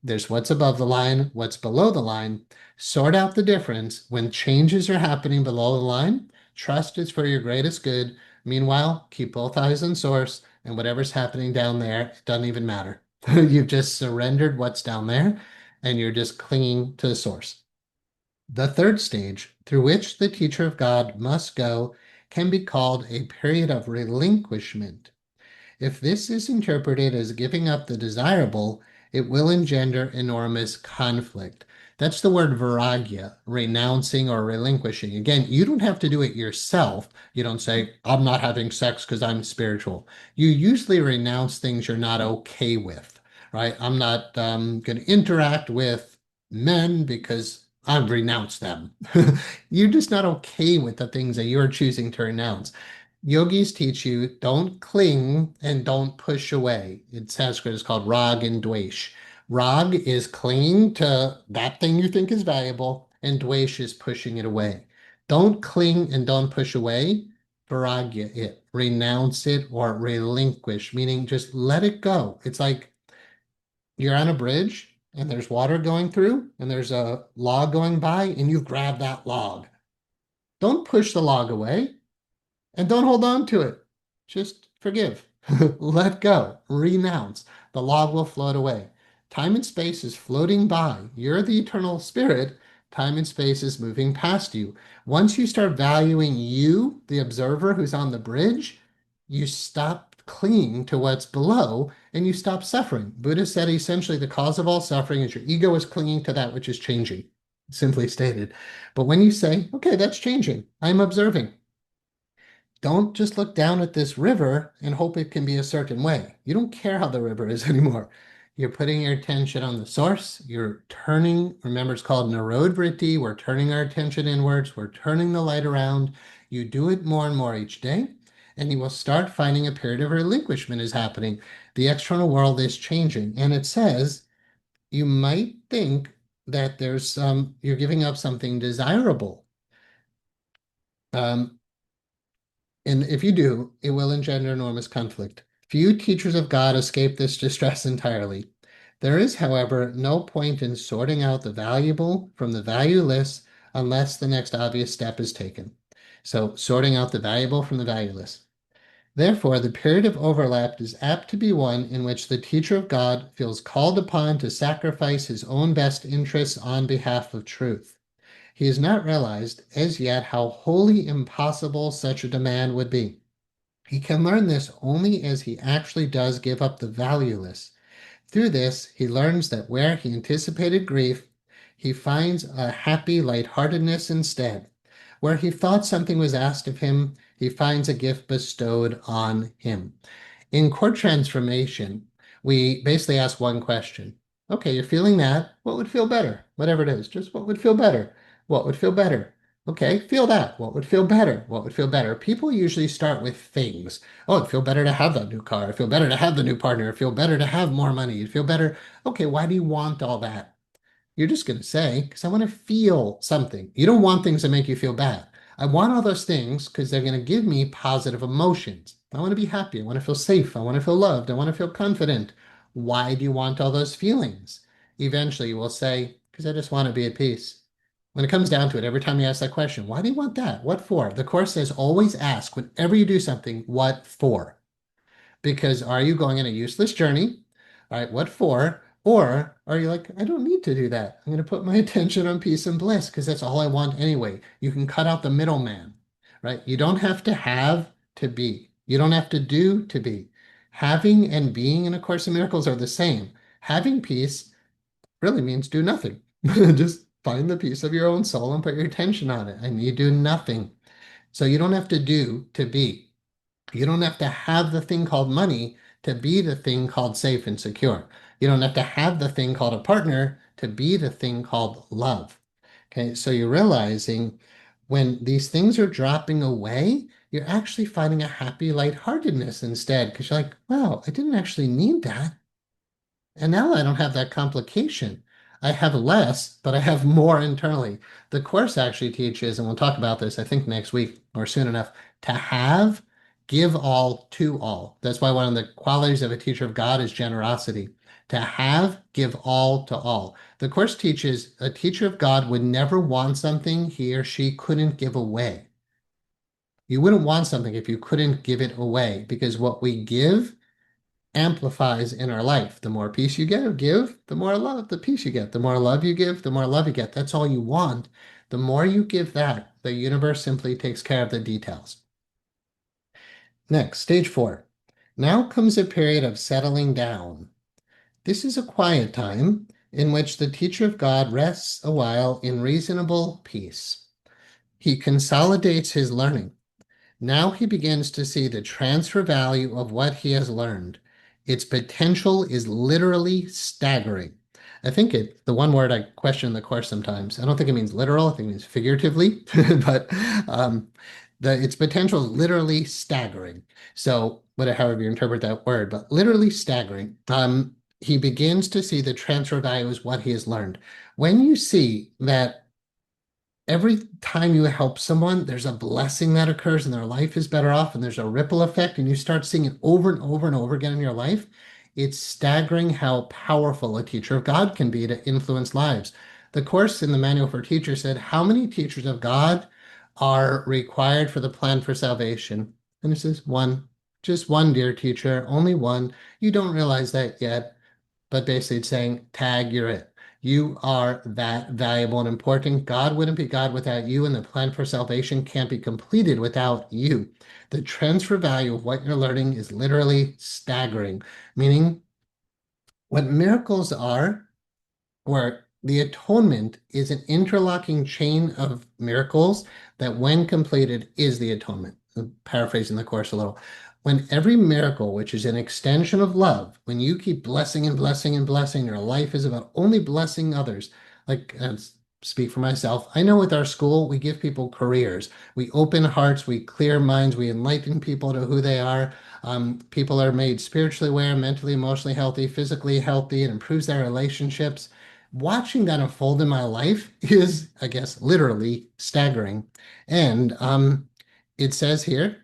There's what's above the line, what's below the line. Sort out the difference. When changes are happening below the line, trust is for your greatest good. Meanwhile, keep both eyes on source, and whatever's happening down there, it doesn't even matter. You've just surrendered what's down there, and you're just clinging to the source. The third stage, through which the teacher of God must go, can be called a period of relinquishment. If this is interpreted as giving up the desirable, it will engender enormous conflict. That's the word Varagya, renouncing or relinquishing. Again, you don't have to do it yourself. You don't say, I'm not having sex because I'm spiritual. You usually renounce things you're not okay with, right? I'm not going to interact with men because I've renounced them. You're just not okay with the things that you're choosing to renounce. Yogis teach you don't cling and don't push away. In Sanskrit, it's called rag and dvesh. Rag is clinging to that thing you think is valuable, and dvesh is pushing it away. Don't cling and don't push away. Varagya it. Renounce it or relinquish, meaning just let it go. It's like you're on a bridge and there's water going through and there's a log going by and you've grabbed that log. Don't push the log away. And don't hold on to it. Just forgive. Let go. Renounce. The log will float away. Time and space is floating by. You're the eternal spirit. Time and space is moving past you. Once you start valuing you, the observer who's on the bridge, you stop clinging to what's below and you stop suffering. Buddha said essentially the cause of all suffering is your ego is clinging to that which is changing, simply stated. But when you say, okay, that's changing, I'm observing. Don't just look down at this river and hope it can be a certain way. You don't care how the river is anymore. You're putting your attention on the source. You're turning, remember, it's called Narod Vritti. We're turning our attention inwards. We're turning the light around. You do it more and more each day, and you will start finding a period of relinquishment is happening. The external world is changing. And it says you might think that there's you're giving up something desirable. Um, And if you do, it will engender enormous conflict. Few teachers of God escape this distress entirely. There is, however, no point in sorting out the valuable from the valueless unless the next obvious step is taken. So, sorting out the valuable from the valueless. Therefore, the period of overlap is apt to be one in which the teacher of God feels called upon to sacrifice his own best interests on behalf of truth. He has not realized as yet how wholly impossible such a demand would be. He can learn this only as he actually does give up the valueless. Through this, he learns that where he anticipated grief, he finds a happy lightheartedness instead. Where he thought something was asked of him, he finds a gift bestowed on him. In core transformation, we basically ask one question. Okay, you're feeling that. What would feel better? Whatever it is, just what would feel better? What would feel better? Okay, feel that. What would feel better? What would feel better? People usually start with things. Oh, it'd feel better to have that new car. It'd feel better to have the new partner. It'd feel better to have more money. It'd feel better. Okay, why do you want all that? You're just going to say, because I want to feel something. You don't want things that make you feel bad. I want all those things because they're going to give me positive emotions. I want to be happy. I want to feel safe. I want to feel loved. I want to feel confident. Why do you want all those feelings? Eventually, you will say, because I just want to be at peace. When it comes down to it, every time you ask that question, why do you want that? What for? The Course says always ask whenever you do something, what for? Because are you going on a useless journey? All right, what for? Or are you like, I don't need to do that. I'm going to put my attention on peace and bliss because that's all I want anyway. You can cut out the middleman, right? You don't have to have to be. You don't have to do to be. Having and being in A Course in Miracles are the same. Having peace really means do nothing. Just find the peace of your own soul and put your attention on it. And you do nothing. So you don't have to do to be. You don't have to have the thing called money to be the thing called safe and secure. You don't have to have the thing called a partner to be the thing called love. Okay, so you're realizing when these things are dropping away, you're actually finding a happy lightheartedness instead because you're like, wow, I didn't actually need that. And now I don't have that complication. I have less, but I have more internally. The Course actually teaches, and we'll talk about this, I think, next week or soon enough, to have, give all to all. That's why one of the qualities of a teacher of God is generosity. To have, give all to all. The Course teaches a teacher of God would never want something he or she couldn't give away. You wouldn't want something if you couldn't give it away, because what we give amplifies in our life. The more peace you give, the more love, the peace you get. The more love you give, the more love you get. That's all you want. The more you give that, the universe simply takes care of the details. Next, stage 4. Now comes a period of settling down. This is a quiet time in which the teacher of God rests a while in reasonable peace. He consolidates his learning. Now he begins to see the transfer value of what he has learned. Its potential is literally staggering. I think the one word I question in the Course sometimes, I don't think it means literal, I think it means figuratively, but um, its potential is literally staggering. So, however you interpret that word, but literally staggering. He begins to see the transfer value is what he has learned. When you see that every time you help someone, there's a blessing that occurs and their life is better off, and there's a ripple effect, and you start seeing it over and over and over again in your life. It's staggering how powerful a teacher of God can be to influence lives. The Course in the Manual for Teachers said, how many teachers of God are required for the plan for salvation? And it says, one. Just one, dear teacher, only one. You don't realize that yet, but basically it's saying, tag, you're it. You are that valuable and important. God wouldn't be God without you, and the plan for salvation can't be completed without you. The transfer value of what you're learning is literally staggering, meaning what miracles are, where the atonement is an interlocking chain of miracles that, when completed, is the atonement. I'm paraphrasing the Course a little. When every miracle, which is an extension of love, when you keep blessing and blessing and blessing, your life is about only blessing others. Like, speak for myself, I know with our school, we give people careers. We open hearts, we clear minds, we enlighten people to who they are. People are made spiritually aware, mentally, emotionally healthy, physically healthy, and improves their relationships. Watching that unfold in my life is, I guess, literally staggering. And it says here,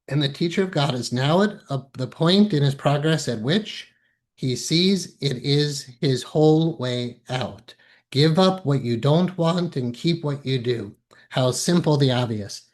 and the teacher of God is now at the point in his progress at which he sees it is his whole way out. Give up what you don't want and keep what you do. How simple the obvious.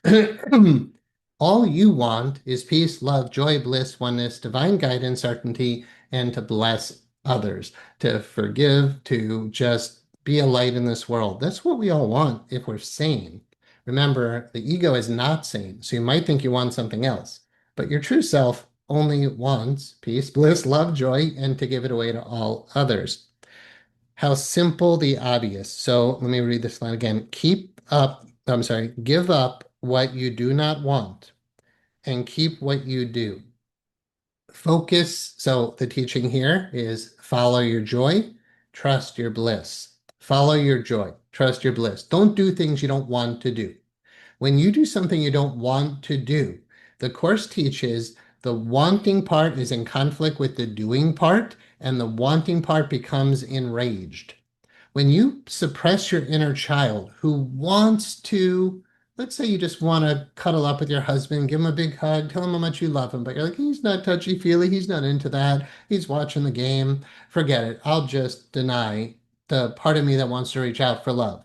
All you want is peace, love, joy, bliss, oneness, divine guidance, certainty, and to bless others, to forgive, to just be a light in this world. That's what we all want if we're sane. Remember, the ego is not sane, so you might think you want something else, but your true self only wants peace, bliss, love, joy, and to give it away to all others. How simple the obvious. So let me read this line again. Give up what you do not want and keep what you do. Focus. So the teaching here is follow your joy, trust your bliss. Follow your joy. Trust your bliss. Don't do things you don't want to do. When you do something you don't want to do, the Course teaches the wanting part is in conflict with the doing part, and the wanting part becomes enraged. When you suppress your inner child who wants to, let's say you just want to cuddle up with your husband, give him a big hug, tell him how much you love him, but you're like, he's not touchy-feely, he's not into that, he's watching the game, forget it. I'll just deny the part of me that wants to reach out for love.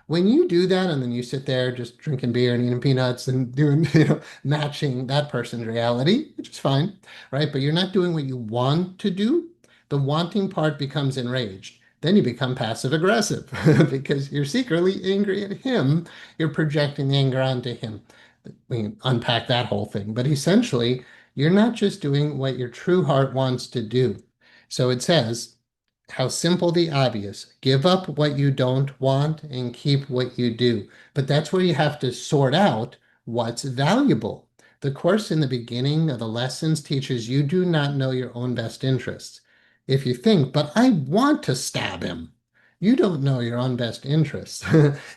When you do that and then you sit there just drinking beer and eating peanuts and doing, matching that person's reality, which is fine, right? But you're not doing what you want to do. The wanting part becomes enraged. Then you become passive aggressive because you're secretly angry at him. You're projecting the anger onto him. We can unpack that whole thing. But essentially, you're not just doing what your true heart wants to do. So it says, how simple the obvious. Give up what you don't want and keep what you do. But that's where you have to sort out what's valuable. The Course in the beginning of the lessons teaches you do not know your own best interests. If you think, but I want to stab him, you don't know your own best interests.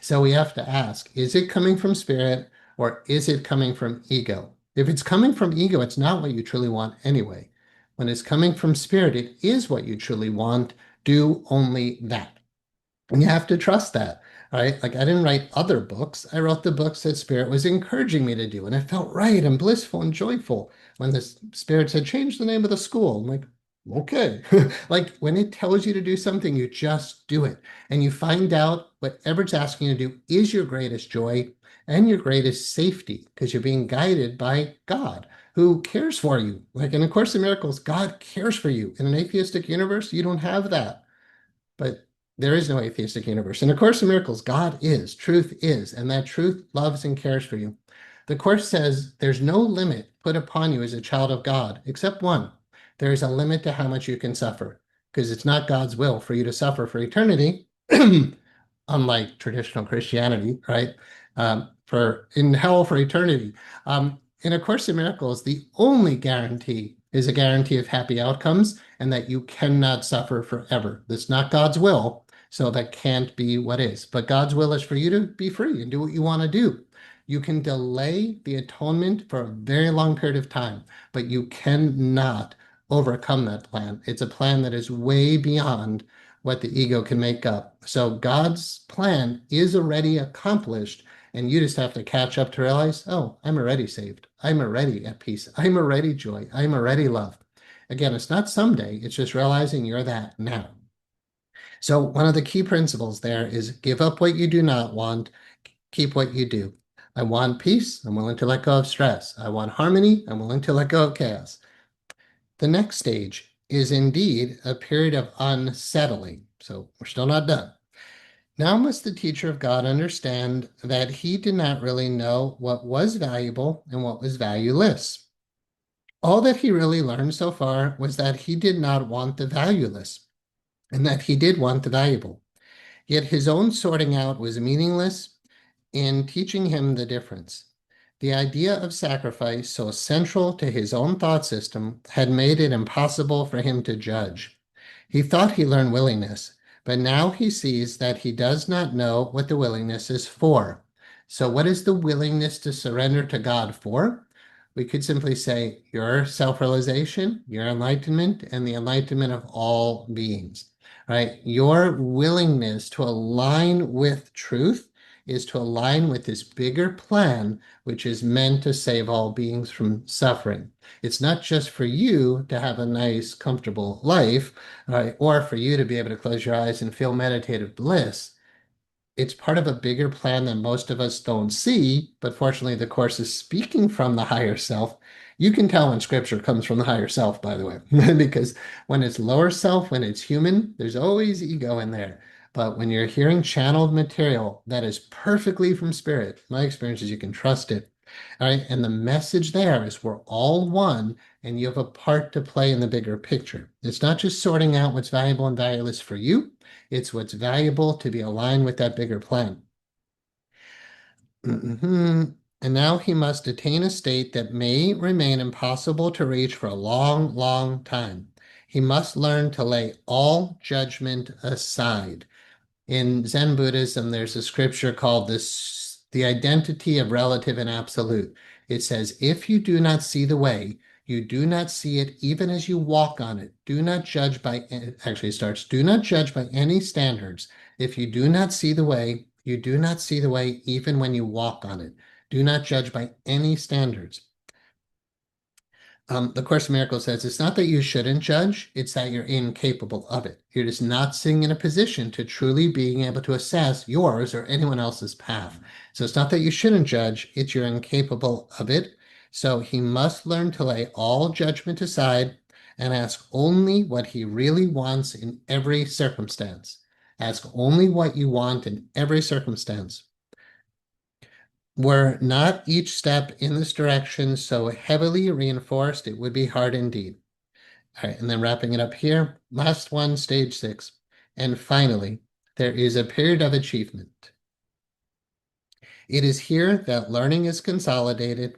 So we have to ask, is it coming from spirit or is it coming from ego? If it's coming from ego, it's not what you truly want anyway. When it's coming from spirit, it is what you truly want. Do only that. And you have to trust that, right? Like I didn't write other books. I wrote the books that Spirit was encouraging me to do. And it felt right and blissful and joyful when the Spirit said, change the name of the school. I'm like, okay. Like when it tells you to do something, you just do it. And you find out whatever it's asking you to do is your greatest joy and your greatest safety because you're being guided by God who cares for you. Like in A Course in Miracles, God cares for you. In an atheistic universe, you don't have that. But there is no atheistic universe. In A Course in Miracles, God is, truth is, and that truth loves and cares for you. The Course says there's no limit put upon you as a child of God, except one. There is a limit to how much you can suffer, because it's not God's will for you to suffer for eternity, unlike traditional Christianity, right? For in hell for eternity. In A Course in Miracles, the only guarantee is a guarantee of happy outcomes and that you cannot suffer forever. That's not God's will, so that can't be what is. But God's will is for you to be free and do what you want to do. You can delay the atonement for a very long period of time, but you cannot overcome that plan. It's a plan that is way beyond what the ego can make up. So God's plan is already accomplished, and you just have to catch up to realize, oh, I'm already saved. I'm already at peace. I'm already joy. I'm already love. Again, it's not someday, it's just realizing you're that now. So one of the key principles there is give up what you do not want, keep what you do. I want peace, I'm willing to let go of stress. I want harmony, I'm willing to let go of chaos. The next stage is indeed a period of unsettling. So we're still not done. Now must the teacher of God understand that he did not really know what was valuable and what was valueless. All that he really learned so far was that he did not want the valueless and that he did want the valuable. Yet his own sorting out was meaningless in teaching him the difference. The idea of sacrifice, so central to his own thought system, had made it impossible for him to judge. He thought he learned willingness, but now he sees that he does not know what the willingness is for. So, what is the willingness to surrender to God for? We could simply say your self-realization, your enlightenment, and the enlightenment of all beings, right? Your willingness to align with truth is to align with this bigger plan, which is meant to save all beings from suffering. It's not just for you to have a nice, comfortable life, right? Or for you to be able to close your eyes and feel meditative bliss. It's part of a bigger plan that most of us don't see, but fortunately, the Course is speaking from the higher self. You can tell when scripture comes from the higher self, by the way, because when it's lower self, when it's human, there's always ego in there. But when you're hearing channeled material that is perfectly from spirit, my experience is you can trust it. All right. And the message there is we're all one and you have a part to play in the bigger picture. It's not just sorting out what's valuable and valueless for you. It's what's valuable to be aligned with that bigger plan. And now he must attain a state that may remain impossible to reach for a long, long time. He must learn to lay all judgment aside. In Zen Buddhism, there's a scripture called the identity of relative and absolute. It says, if you do not see the way, you do not see it even as you walk on it. Do not judge by, actually it starts, do not judge by any standards. If you do not see the way, you do not see the way even when you walk on it. Do not judge by any standards. The Course in Miracles says it's not that you shouldn't judge, it's that you're incapable of it. You're just not sitting in a position to truly being able to assess yours or anyone else's path. So it's not that you shouldn't judge, it's you're incapable of it. So he must learn to lay all judgment aside and ask only what he really wants in every circumstance. Ask only what you want in every circumstance. Were not each step in this direction so heavily reinforced, it would be hard indeed. All right, and then wrapping it up here, last one, stage 6. And finally, there is a period of achievement. It is here that learning is consolidated.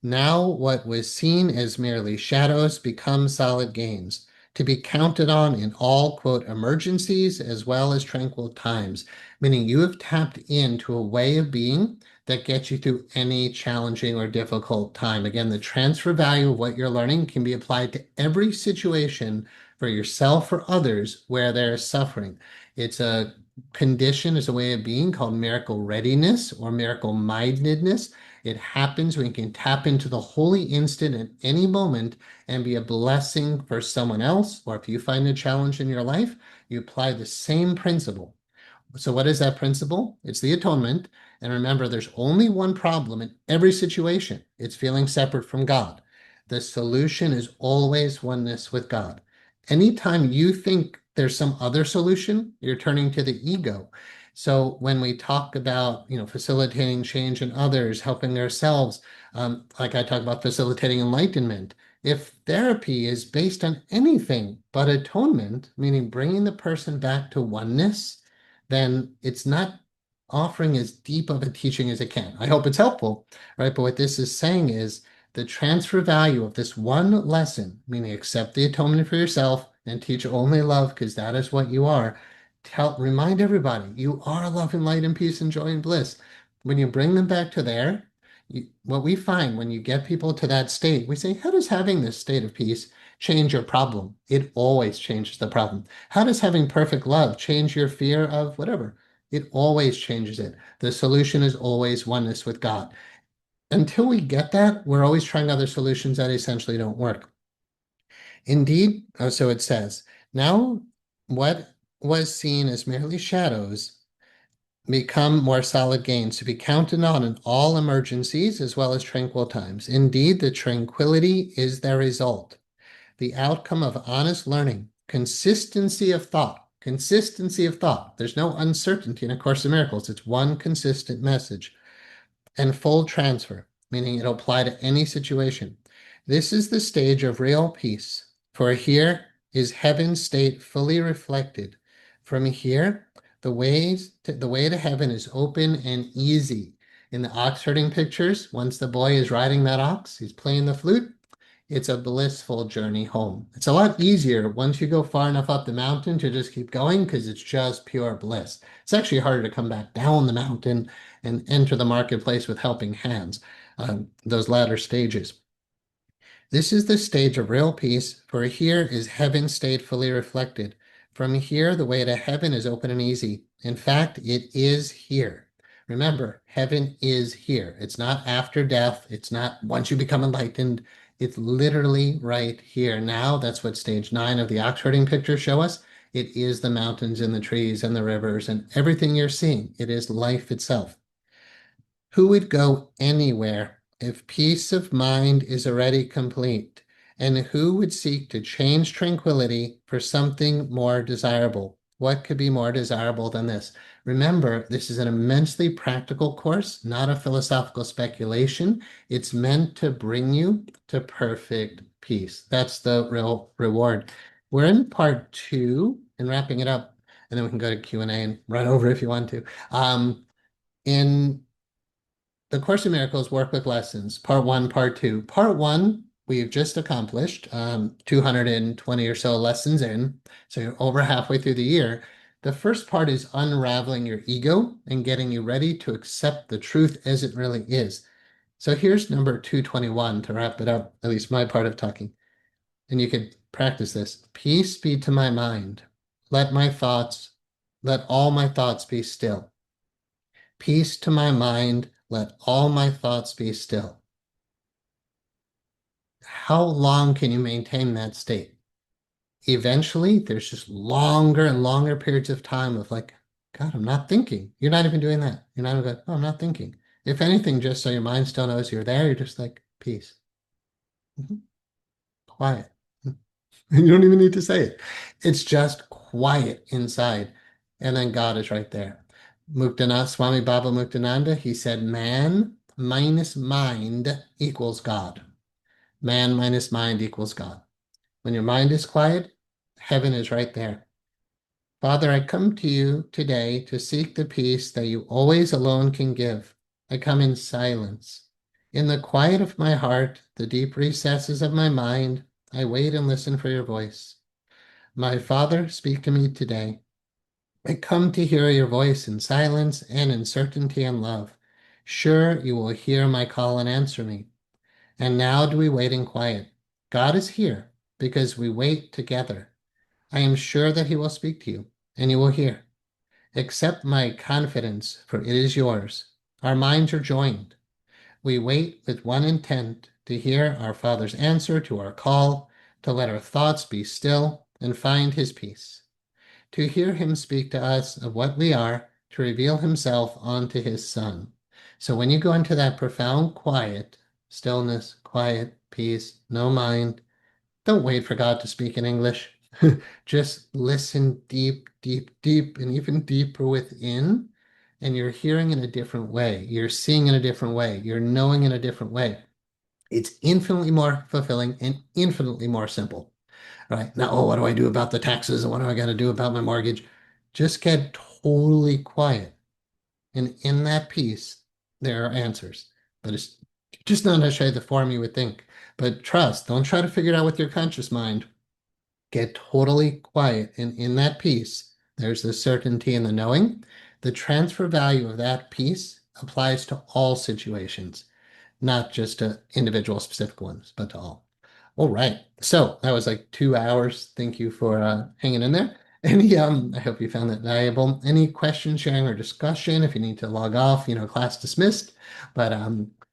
Now what was seen as merely shadows becomes solid gains, to be counted on in all, quote, emergencies as well as tranquil times, meaning you have tapped into a way of being that gets you through any challenging or difficult time. Again, the transfer value of what you're learning can be applied to every situation for yourself or others where there is suffering. It's a condition, is a way of being called miracle readiness or miracle mindedness. It happens when you can tap into the holy instant at any moment and be a blessing for someone else. Or if you find a challenge in your life, you apply the same principle. So what is that principle? It's the atonement. And remember, there's only one problem in every situation. It's feeling separate from God. The solution is always oneness with God. Anytime you think there's some other solution, you're turning to the ego. So when we talk about, facilitating change in others, helping ourselves, like I talk about facilitating enlightenment, if therapy is based on anything but atonement, meaning bringing the person back to oneness, then it's not offering as deep of a teaching as it can. I hope it's helpful, right? But what this is saying is the transfer value of this one lesson, meaning accept the atonement for yourself and teach only love because that is what you are. Remind everybody you are love and light and peace and joy and bliss. When you bring them back to there, what we find when you get people to that state, we say, how does having this state of peace change your problem? It always changes the problem. How does having perfect love change your fear of whatever? It always changes it. The solution is always oneness with God. Until we get that, we're always trying other solutions that essentially don't work. Indeed, so it says, now what was seen as merely shadows become more solid gains to be counted on in all emergencies as well as tranquil times. Indeed, the tranquility is their result, the outcome of honest learning, consistency of thought. Consistency of thought. There's no uncertainty in A Course in Miracles. It's one consistent message. And full transfer, meaning it'll apply to any situation. This is the stage of real peace, for here is heaven's state fully reflected. From here, the way to heaven is open and easy. In the ox herding pictures, once the boy is riding that ox, he's playing the flute, it's a blissful journey home. It's a lot easier once you go far enough up the mountain to just keep going because it's just pure bliss. It's actually harder to come back down the mountain and enter the marketplace with helping hands, those latter stages. This is the stage of real peace, for here is heaven's state fully reflected. From here, the way to heaven is open and easy. In fact, it is here. Remember, heaven is here. It's not after death. It's not once you become enlightened. It's literally right here now. That's what stage 9 of the ox herding pictures show us. It is the mountains and the trees and the rivers and everything you're seeing. It is life itself. Who would go anywhere if peace of mind is already complete? And who would seek to change tranquility for something more desirable? What could be more desirable than this? Remember, this is an immensely practical course, not a philosophical speculation. It's meant to bring you to perfect peace. That's the real reward. We're in part 2 and wrapping it up, and then we can go to Q&A and run over if you want to. In the Course in Miracles Workbook Lessons, Part 1, Part 2. Part 1, we've just accomplished 220 or so lessons in, so you're over halfway through the year. The first part is unraveling your ego and getting you ready to accept the truth as it really is. So here's number 221 to wrap it up, at least my part of talking. And you could practice this. Peace be to my mind. Let all my thoughts be still. Peace to my mind. Let all my thoughts be still. How long can you maintain that state? Eventually, there's just longer and longer periods of time of like, God, I'm not thinking. You're not even doing that. You're not even, oh, I'm not thinking. If anything, just so your mind still knows you're there, you're just like, peace. Mhm. Quiet. You don't even need to say it. It's just quiet inside. And then God is right there. Swami Baba Muktananda, he said, man minus mind equals God. Man minus mind equals God. When your mind is quiet, heaven is right there. Father, I come to you today to seek the peace that you always alone can give. I come in silence. In the quiet of my heart, the deep recesses of my mind, I wait and listen for your voice. My Father, speak to me today. I come to hear your voice in silence and in certainty and love. Sure, you will hear my call and answer me. And now do we wait in quiet. God is here because we wait together. I am sure that he will speak to you, and you will hear. Accept my confidence, for it is yours. Our minds are joined. We wait with one intent to hear our Father's answer to our call, to let our thoughts be still and find his peace, to hear him speak to us of what we are, to reveal himself onto his Son. So when you go into that profound quiet, stillness, quiet, peace, no mind, don't wait for God to speak in English. Just listen deep, deep, deep, and even deeper within, and you're hearing in a different way. You're seeing in a different way. You're knowing in a different way. It's infinitely more fulfilling and infinitely more simple. Right now, oh, what do I do about the taxes? And what do I got to do about my mortgage? Just get totally quiet. And in that peace, there are answers. But it's just not necessarily the form you would think. But trust, don't try to figure it out with your conscious mind. Get totally quiet. And in that peace, there's the certainty and the knowing. The transfer value of that peace applies to all situations, not just to individual specific ones, but to all. All right. So that was like 2 hours. Thank you for hanging in there. I hope you found that valuable. Any questions, sharing, or discussion? If you need to log off, class dismissed. But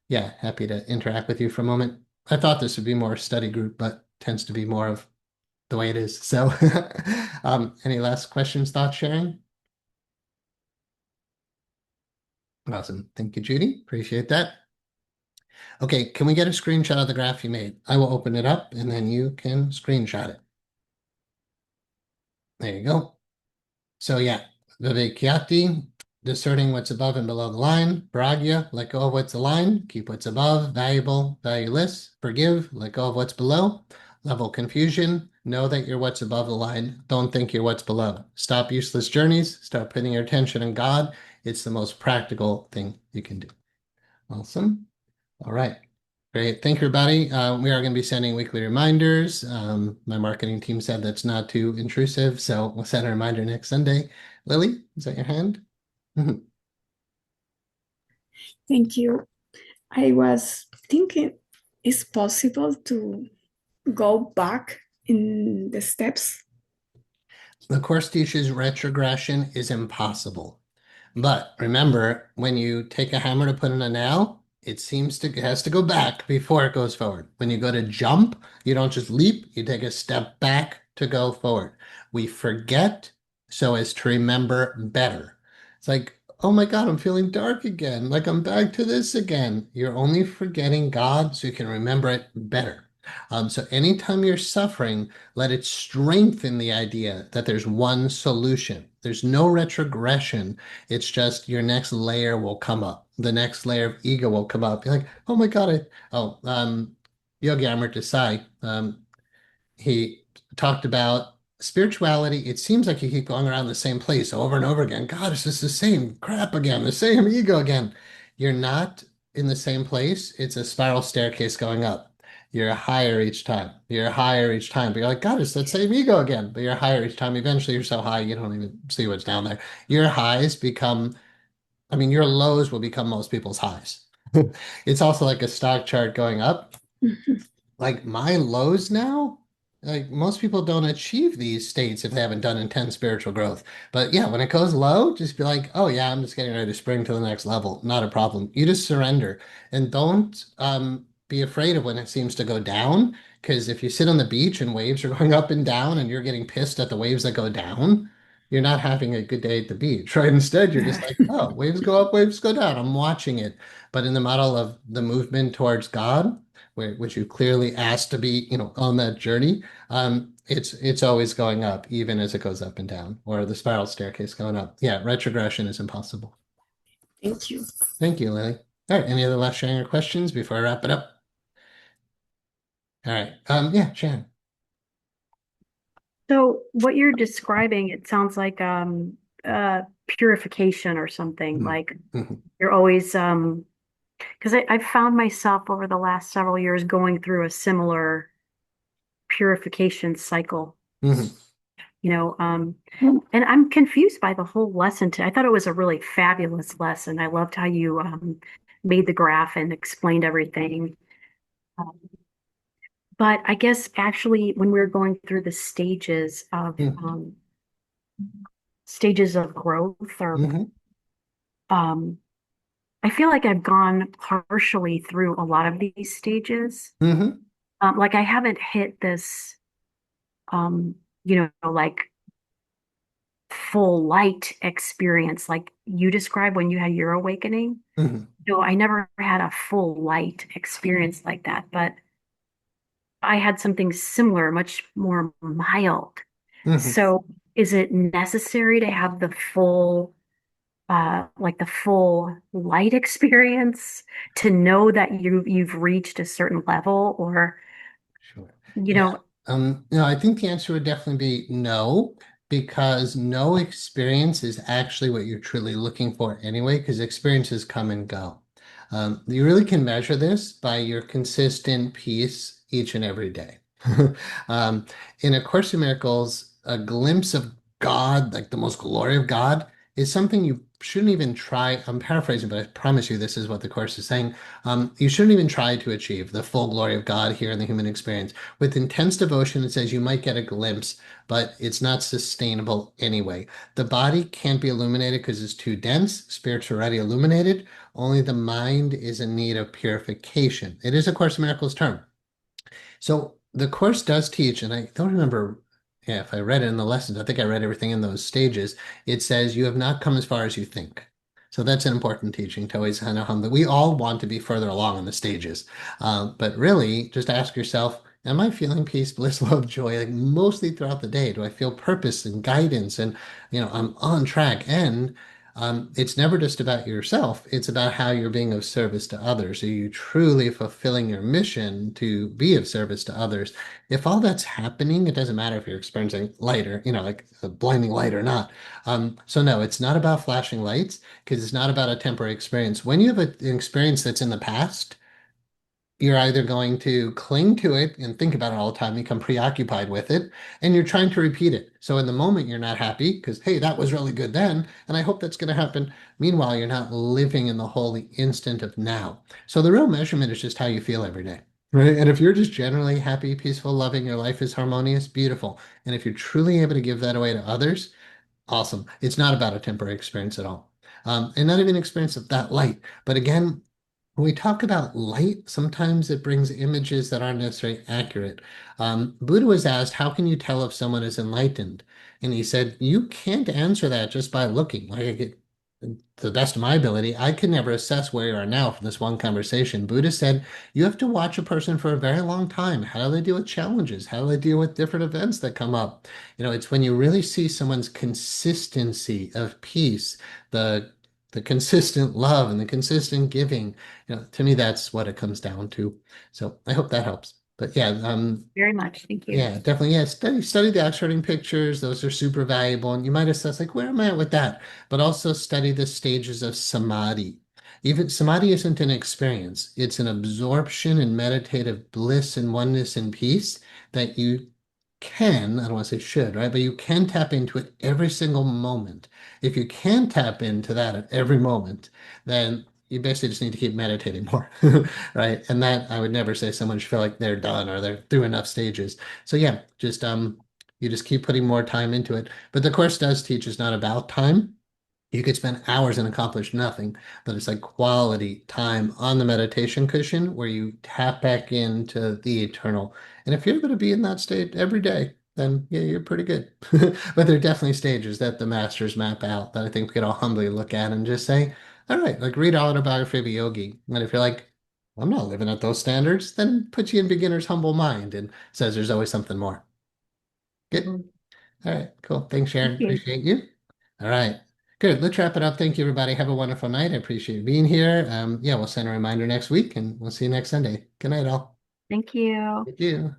yeah, happy to interact with you for a moment. I thought this would be more study group, but tends to be more of the way it is. So any last questions, thoughts, sharing? Awesome. Thank you, Judy. Appreciate that. Okay, can we get a screenshot of the graph you made? I will open it up and then you can screenshot it. There you go. So yeah, Vivek, discerning what's above and below the line. Varagya, let go of what's aligned, keep what's above, valuable, valueless. Forgive, let go of what's below. Level confusion, know that you're what's above the line. Don't think you're what's below. Stop useless journeys, start putting your attention on God. It's the most practical thing you can do. Awesome. All right. Great. Thank you, everybody. We are going to be sending weekly reminders. My marketing team said that's not too intrusive, so we'll send a reminder next Sunday. Lily, is that your hand? Thank you. I was thinking, is possible to go back in the steps? The Course teaches retrogression is impossible. But remember, when you take a hammer to put in a nail, it has to go back before it goes forward. When you go to jump, you don't just leap, you take a step back to go forward. We forget so as to remember better. It's like, oh my God, I'm feeling dark again. Like I'm back to this again. You're only forgetting God so you can remember it better. So anytime you're suffering, let it strengthen the idea that there's one solution. There's no retrogression. It's just your next layer will come up. The next layer of ego will come up. You're like, oh my God, Yogi Amrit Desai, he talked about spirituality. It seems like you keep going around the same place over and over again. God, it's just the same crap again, the same ego again. You're not in the same place. It's a spiral staircase going up. You're higher each time. You're higher each time. But you're like, God, it's that same ego again. But you're higher each time. Eventually, you're so high you don't even see what's down there. Your highs become, I mean, your lows will become most people's highs. It's also like a stock chart going up. Like my lows now, like most people don't achieve these states if they haven't done intense spiritual growth. But yeah, when it goes low, just be like, oh yeah, I'm just getting ready to spring to the next level. Not a problem. You just surrender and don't be afraid of when it seems to go down. Because if you sit on the beach and waves are going up and down and you're getting pissed at the waves that go down, you're not having a good day at the beach, right? Instead, you're just like, oh, waves go up, waves go down. I'm watching it. But in the model of the movement towards God, which you clearly asked to be, on that journey, it's always going up, even as it goes up and down, or the spiral staircase going up. Yeah, retrogression is impossible. Thank you. Thank you, Lily. All right, any other last sharing or questions before I wrap it up? All right. Yeah, Shannon. So what you're describing, it sounds like purification or something. Mhm. Like Mhm. you're always because I've found myself over the last several years going through a similar purification cycle, Mhm. you know, and I'm confused by the whole lesson. I thought it was a really fabulous lesson. I loved how you made the graph and explained everything. Um, but I guess actually when we were going through the Mhm. stages of growth or Mhm. um I feel like I've gone partially through a lot of these stages. Mhm. Like I haven't hit this, um, like full light experience like you described when you had your awakening. Mhm. No, I never had a full light experience like that, but I had something similar, much more mild. Mhm. So is it necessary to have the full like the full light experience to know that you've reached a certain level or Sure. you Yeah. know I think the answer would definitely be no, because no experience is actually what you're truly looking for anyway, because experiences come and go. You really can measure this by your consistent peace each and every day. Um, in A Course in Miracles, a glimpse of God, like the most glory of God, is something you shouldn't even try. I'm paraphrasing, but I promise you this is what the Course is saying. You shouldn't even try to achieve the full glory of God here in the human experience. With intense devotion, it says you might get a glimpse, but it's not sustainable anyway. The body can't be illuminated because it's too dense. Spirit's already illuminated. Only the mind is in need of purification. It is a Course in Miracles term. So the course does teach, and I don't remember, yeah, if I read it in the lessons. I think I read everything in those stages. It says you have not come as far as you think. So that's an important teaching to always kind of hum that we all want to be further along in the stages. But really, just ask yourself, am I feeling peace, bliss, love, joy, like mostly throughout the day? Do I feel purpose and guidance and, I'm on track? And it's never just about yourself. It's about how you're being of service to others. Are you truly fulfilling your mission to be of service to others? If all that's happening, it doesn't matter if you're experiencing light or, like a blinding light or not. So no, it's not about flashing lights because it's not about a temporary experience. When you have an experience that's in the past, you're either going to cling to it and think about it all the time, become preoccupied with it, and you're trying to repeat it. So in the moment, you're not happy because, hey, that was really good then, and I hope that's going to happen. Meanwhile, you're not living in the holy instant of now. So the real measurement is just how you feel every day. Right. And if you're just generally happy, peaceful, loving, your life is harmonious, beautiful. And if you're truly able to give that away to others, awesome. It's not about a temporary experience at all. And not even an experience of that light. But again, when we talk about light, sometimes it brings images that aren't necessarily accurate. Buddha was asked, how can you tell if someone is enlightened? And he said, you can't answer that just by looking. Like I get, to the best of my ability, I could never assess where you are now from this one conversation. Buddha said, you have to watch a person for a very long time. How do they deal with challenges? How do they deal with different events that come up? It's when you really see someone's consistency of peace, the consistent love and the consistent giving. To me, that's what it comes down to. So I hope that helps. But yeah, very much. Thank you. yeah, definitely. Yeah, study the Oxfording pictures. Those are super valuable. And you might assess like, where am I at with that? But also study the stages of samadhi. Even samadhi isn't an experience, it's an absorption in meditative bliss and oneness and peace that you can, I don't want to say should, right? But you can tap into it every single moment. If you can tap into that at every moment, then you basically just need to keep meditating more, right? And that I would never say someone should feel like they're done or they're through enough stages. So yeah, just you just keep putting more time into it. But the course does teach it's not about time. You could spend hours and accomplish nothing, but it's like quality time on the meditation cushion where you tap back into the eternal. And if you're able to be in that state every day, then yeah, you're pretty good. But there are definitely stages that the masters map out that I think we could all humbly look at and just say, all right, like read Autobiography of a Yogi. And if you're like, I'm not living at those standards, then puts you in beginner's humble mind and says there's always something more. Good. Mhm. All right, cool. Thanks, Sharon. Thank you. Appreciate you. All right. Good. Let's wrap it up. Thank you, everybody. Have a wonderful night. I appreciate you being here. Yeah, we'll send a reminder next week and we'll see you next Sunday. Good night, all. Thank you. Thank you.